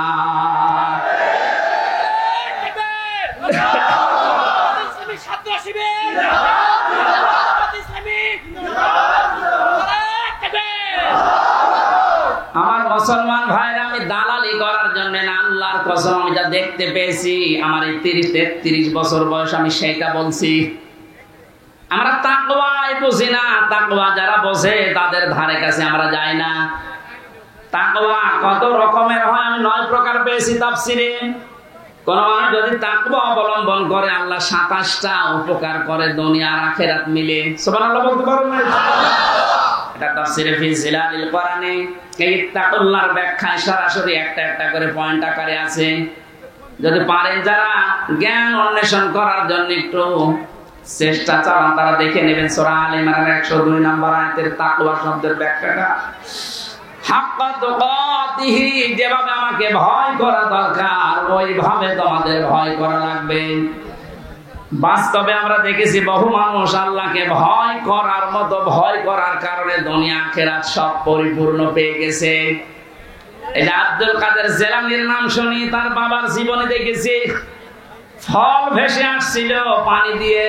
[SPEAKER 1] আমার মুসলমান ভাইরা, আমি দালালি করার জন্য না, আল্লাহর কসম আমি যা দেখতে পেয়েছি আমার এই 30-33 বছর বয়স, আমি সেটা বলছি। আমরা তাকওয়াই বুঝি না, তাকওয়া যারা বোঝে তাদের ধারে কাছে আমরা যাই না। তাকওয়া কত রকমের হয় আমি 9 প্রকার পেয়েছি তাফসিরে। কোন মানুষ যদি তাকওয়া অবলম্বন করে আল্লাহ 27টা উপকার করে দুনিয়া আর আখিরাত মিলে। সুবহানাল্লাহ বলতে পারবেন না? এটা তাফসিরে ফি জিলালিল কোরআনে এই তাকওয়ার ব্যাখ্যায় সরাসরি একটা একটা করে পয়েন্ট আকারে আছে। যদি পারেন যারা জ্ঞান অন্বেষণ করার জন্য একটু চেষ্টা চালান তারা দেখে নেবেন সূরা আলে ইমরানের 102 নম্বর আয়াতের তাকওয়া শব্দের ব্যাখ্যাটা। হাক্কা তুকাতিহি, যেভাবে আমাকে ভয় করা দরকার ওইভাবে তোমাদের ভয় করা লাগবে। বাস্তবে আমরা দেখেছি বহু মানুষ আল্লাহকে ভয় করার মতো ভয় করার কারণে দুনিয়া আখিরাত সব পরিপূর্ণ পেয়ে গেছে। এই যে আব্দুল কাদের জিলানীর নাম শুনি, তার বাবার জীবনে দেখেছি ফল ভেসে আসছিল পানি দিয়ে।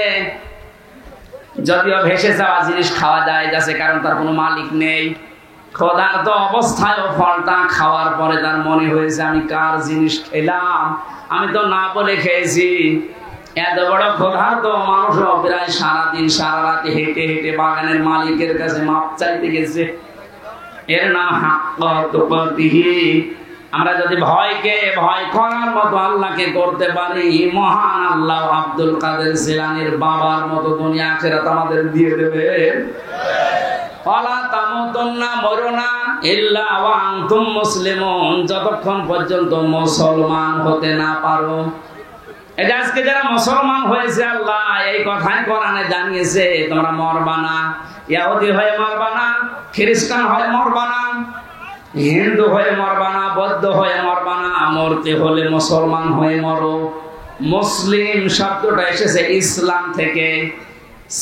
[SPEAKER 1] যদিও ভেসে যাওয়া জিনিস খাওয়া যায় যাচ্ছে, কারণ তার কোনো মালিক নেই। ক্ষুধার্ত অবস্থায় ফলটা খাওয়ার পরে তার মনে হয়েছে আমি কার জিনিস খেলাম, আমি তো না বলে খেয়েছি। এত বড় ক্ষুধার্ত মানুষ প্রায় সারাদিন সারা রাতে হেঁটে হেঁটে বাগানের মালিকের কাছে মাপ চাইতে গেছে। এর নাম হাক্কা তুকাতিহি। আমরা যদি ভয়কে ভয় করার মতো আল্লাহকে করতে পারি, মহান আল্লাহ আব্দুল কাদের জিলানীর বাবার মতো দুনিয়া আখিরাত আমাদের দিয়ে দেবে। ওয়ালা তামুতুন্না, মরো না, ইল্লা ওয়া আনতুম মুসলিমুন, যতক্ষণ পর্যন্ত মুসলমান হতে না পারো। এটা আজকে যারা মুসলমান হয়েছে আল্লাহ এই কথাই কোরআনে জানিয়েছে, তোমরা মরবা না। ইহুদি হয়ে মরবা না, খ্রিস্টান হয়ে মরবা না, হিন্দু হয়ে মরবা না, বৌদ্ধ হয়ে মরবা না, মরতে হলে মুসলমান হয়ে মরো। মুসলিম শব্দটা এসেছে ইসলাম থেকে,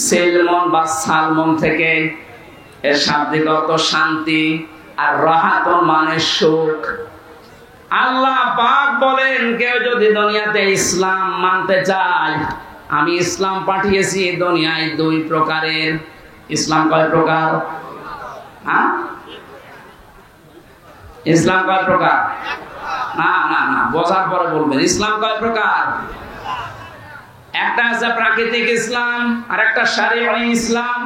[SPEAKER 1] সেলমন বা সালমন থেকে। এর শাব্দিক অর্থ শান্তি, আর রাহাতুন মানে সুখ। আল্লাহ পাক বলেন কেউ যদি দুনিয়াতে ইসলাম মানতে চায়, আমি ইসলাম পাঠিয়েছি দুনিয়ায় 2 প্রকারের। ইসলাম কয় প্রকার? হ্যাঁ, ইসলাম কয় প্রকার? না না না, বোঝার পরে বলবেন। ইসলাম কয় প্রকার? একটা আছে প্রাকৃতিক ইসলাম আর একটা শারঈ ইসলাম।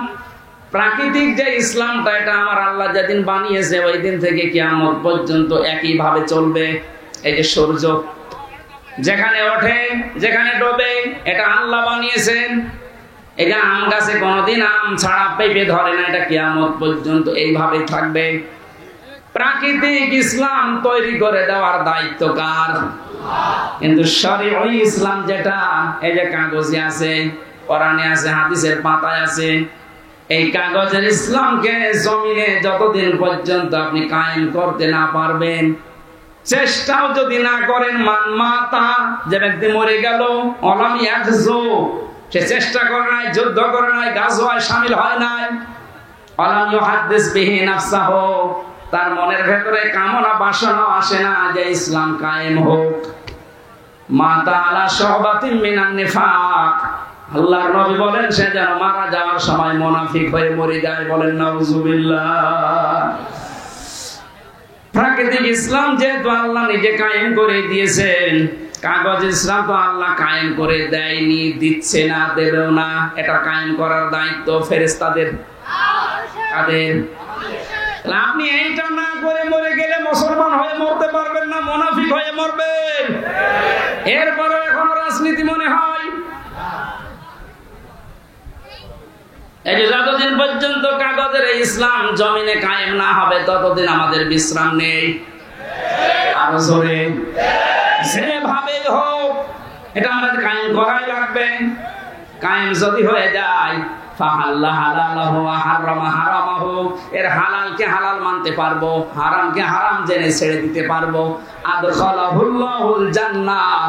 [SPEAKER 1] প্রাকৃতিক যে ইসলামটা এটা আমার আল্লাহ যেদিন বানিয়েছে ওই দিন থেকে কিয়ামত পর্যন্ত একই ভাবে চলবে। এই যে সূর্য যেখানে ওঠে যেখানে ডোবে এটা আল্লাহ বানিয়েছেন। এটা আম গাছে কোনোদিন আম ছাড়া পেঁপে ধরে না, এটা কিয়ামত পর্যন্ত এইভাবে থাকবে। প্রাকৃতিক ইসলাম তৈরি করে দেওয়ার দায়িত্ব কার? কিন্তু শরঈ ইসলাম যেটা এই যে কাগজে আছে, কোরআনে আছে, হাদিসের পাতায় আছে, এই কাগজের ইসলামকে জমিনে যতদিন পর্যন্ত আপনি কায়েম করতে না পারবেন, চেষ্টাও যদি না করেন, মান মাতা, যে ব্যক্তি মরে গেল, অলাম ইয়াগজু, সে চেষ্টা করে নাই, যুদ্ধ করে নাই, গাজওয়ায় শামিল হয় নাই, অলাম ইউহাদ্দিস বিহি নাফসাহু, তার মনের ভেতরে কামনা বাসনা আসে না যে ইসলাম কায়েম হোক। মাতা আলা শুবাতিন মিনান নিফাক, আল্লাহর নবী বলেন সে যেন মারা যাওয়ার সময় মুনাফিক হয়ে মরে যায়। বলেন নাউজুবিল্লাহ। প্রাকৃতিক ইসলাম যেহেতু আল্লাহ নিজে কায়েম করে দিয়েছেন, কাগজ ইসলাম তো আল্লাহ কায়েম করে দেয়নি, দিচ্ছে না, দেবেও না। এটা কায়েম করার দায়িত্ব ফেরেশতাদের। কাদের? আপনি এইটা না করে মরে গেলে মুসলমান হয়ে মরতে পারবেন না, মুনাফিক হয়ে মরবেন। এরপরে এখন রাজনীতি মনে হয়। এই যে যতদিন পর্যন্ত কাগজের ইসলাম জমিনে কায়েম না হবে ততদিন আমাদের বিশ্রাম নেই। আরো জোরে, যেভাবে হোক এটা আমাদের কায়েম করাই লাগবে। কায়েম যদি হয়ে যায়, ফাহাল্লা হালালাহু ওয়া হারামা হারামাহু, এর হালালকে হালাল মানতে পারবো, হারামকে হারাম জেনে ছেড়ে দিতে পারবো। আদখালাহুল্লাহুল জান্নাহ,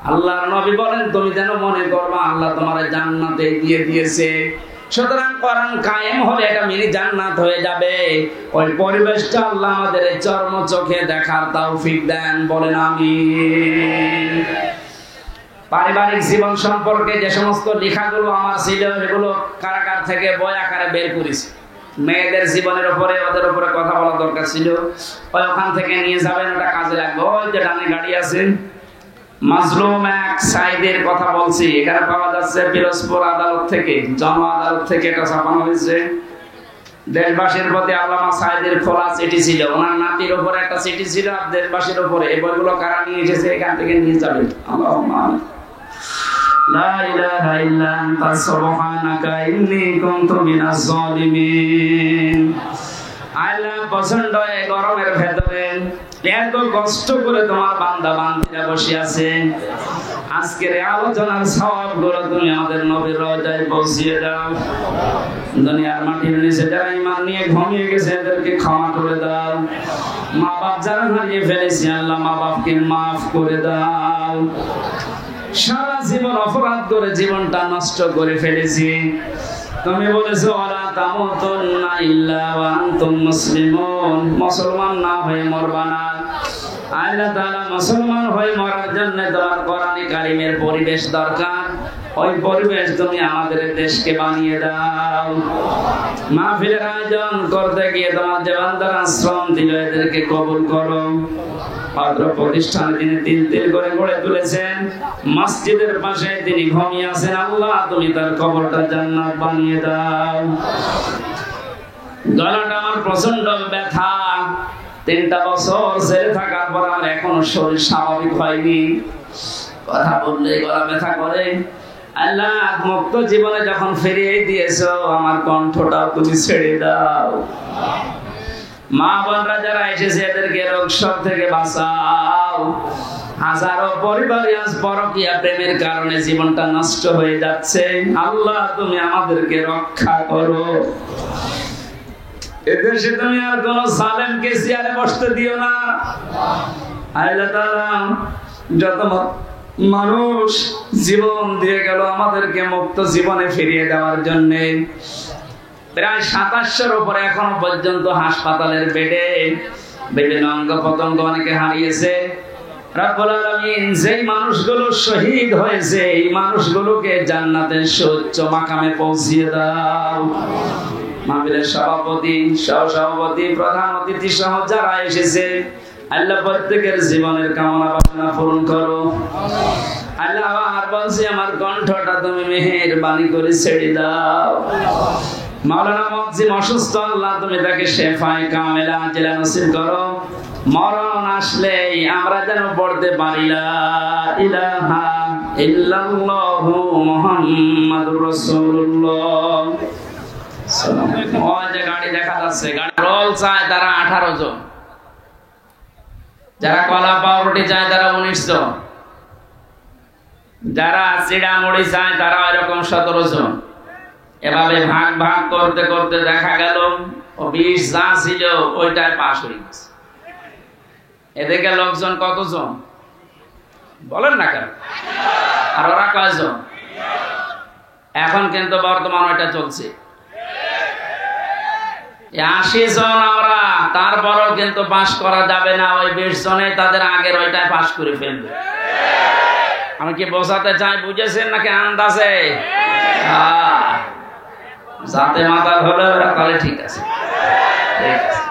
[SPEAKER 1] আল্লাহর নবী বলেন তুমি যেন মনে করবা আল্লাহ তোমার জান্নাতে দিয়ে দিয়েছে। সুতরাং কোরআন কায়েম হলে এটা মিনি জান্নাত হয়ে যাবে। ওই পরিবেশটা আল্লাহ আমাদের চর্ম চোখে দেখার তৌফিক দেন, বলেন আমিন। পারিবারিক জীবন সম্পর্কে যে সমস্ত লেখাগুলো আমার ছিল এগুলো কারাগার থেকে বই আকারে বের করেছি। মেয়েদের জীবনের উপরে ওদের উপরে কথা বলা দরকার ছিল, ওই ওখান থেকে নিয়ে যাবেন, ওটা কাজে লাগবে। ওই যে ডানে গাড়ি আছে, মাজলুম এক সাইদের কথা বলছি, এখানে পাওয়া যাচ্ছে পিরোজপুর আদালত থেকে, জন আদালত থেকে এটা ছাপানো হয়েছে। দেশবাসীর প্রতি আল্লামা সাইদের খোলা চিঠি ছিল, ওনার নাতির উপরে একটা চিঠি ছিল আর দেশবাসীর উপরে। এই বইগুলো কারা নিয়ে এসেছে এখান থেকে নিয়ে যাবেন। আল্লাহুম্মা লা ইলাহা ইল্লা আনতা সুবহানাকা ইন্নী কুনতু মিনাজ জালিমিন। আল্লাহ পছন্দ এই গরমের ভেতরে এত কষ্ট করে তোমার বান্দা বান্দীরা বসে আছে, আজকের আলোচনার সওয়াবগুলো তুমি আমাদের নবীর রওজায় পৌঁছিয়ে দাও। দুনিয়ার মাটির নিচে যারা ঈমান নিয়ে ঘুমিয়ে গেছে এদেরকে ক্ষমা করে দাও। মা বাপ যারা হারিয়ে ফেলেছে আল্লাহ মা বাপকে মাফ করে দাও। সারা জীবন অপরাধ করে জীবনটা নষ্ট করে ফেলেছি, তুমি বলেছো ওয়ালা তামুতুন্না ইল্লা ওয়া আনতুম মুসলিমুন, মুসলমান না হয়ে মরবা না। আল্লাহ তাআলা মুসলমান হয়ে মরার জন্য তোমার কোরআনে কারীমের পরিবেশ দরকার। ওই পরিবেশ তুমি আমাদের দেশকে বানিয়ে দাও। মাহফিলের আয়োজন করতে গিয়ে তোমার যে বান্দারা শ্রম দিল এদেরকে কবুল করো। ভদ্র প্রতিষ্ঠানে তিনি তিল তিল করে গড়ে তুলেছেন, মসজিদের পাশে তিনি ঘুমিয়ে আছেন, আল্লাহ তুমি তার কবরটা জান্নাত বানিয়ে দাও। গলাটা আমার প্রচন্ড ব্যথা, 3টা বছর জেলে থাকার পর আমার এখনো শরীর স্বাভাবিক হয়নি, কথা বললে গলা ব্যথা করে। আল্লাহ মুক্ত জীবনে যখন ফিরিয়ে দিয়েছো আমার কণ্ঠটাও তুমি ছেড়ে দাও। মা বোনরা যারা এসেছে এদেরকে রোগ শোক থেকে বাঁচাও। হাজারো পরিবার আজ পরকীয়া প্রেমের কারণে জীবনটা নষ্ট হয়ে যাচ্ছে, আল্লাহ তুমি আমাদেরকে রক্ষা করো। এদেশে তুমি আর কোন জালেমকে চেয়ারে বসতে দিও না। আল্লাহ তাআলা যত মানুষ জীবন দিয়ে গেল আমাদেরকে মুক্ত জীবনে ফিরিয়ে দেওয়ার জন্য, প্রায় 2700-এর উপরে এখনো পর্যন্ত হাসপাতালের বেডে বিভিন্ন অঙ্গ প্রত্যঙ্গ অনেকে হারিয়েছে। রব্বুল আলামিন যেই মানুষগুলো শহীদ হয়েছে এই মানুষগুলোকে জান্নাতের সুউচ্চ মাকামে পৌঁছিয়ে দাও। মাহফিলের সভাপতি, সহসভাপতি, প্রধান অতিথি সহ যারা এসেছে আল্লাহ প্রত্যেকের জীবনের কামনা বাসনা পূরণ করো। আল্লাহ আর বলছি আমার কণ্ঠটা তুমি মেহেরবানি করে ছেড়ে দাও। মাওলানা মুআজ্জিম অসুস্থ, আল্লাহ তুমি তাকে শেফায়ে কামেলা আজলা নসিব করো। মরণ আসলেই আমরা যেন পড়তে পারি লা ইলাহা ইল্লাল্লাহু মুহাম্মাদুর রাসূলুল্লাহ। ওই যে গাড়ি দেখা যাচ্ছে, গাড়ি রোল চায় তারা 18 জন, যারা কলা পাউরুটি চায় তারা 19 জন, যারা চিড়া মুড়ি চায় তারা এরকম 17 জন। এভাবে ভাগ ভাগ করতে করতে দেখা গেল ও 20 যা ছিল ওইটাই পাস হয়ে গেছে। এদিকে লোকজন কতজন বলেন না কেন? আর ওরা কয়জন? এখন কিন্তু বর্তমান ওইটা চলছে 80 জন আমরা, তারপরও কিন্তু পাস করা যাবে না। ওই 20 জনে তাদের আগের ওইটাই পাস করে ফেলবে। আমি কি বোঝাতে চাই বুঝেছেন নাকি আন্দাজে? যাতে মাথা হলে ওরা তাহলে ঠিক আছে, ঠিক আছে।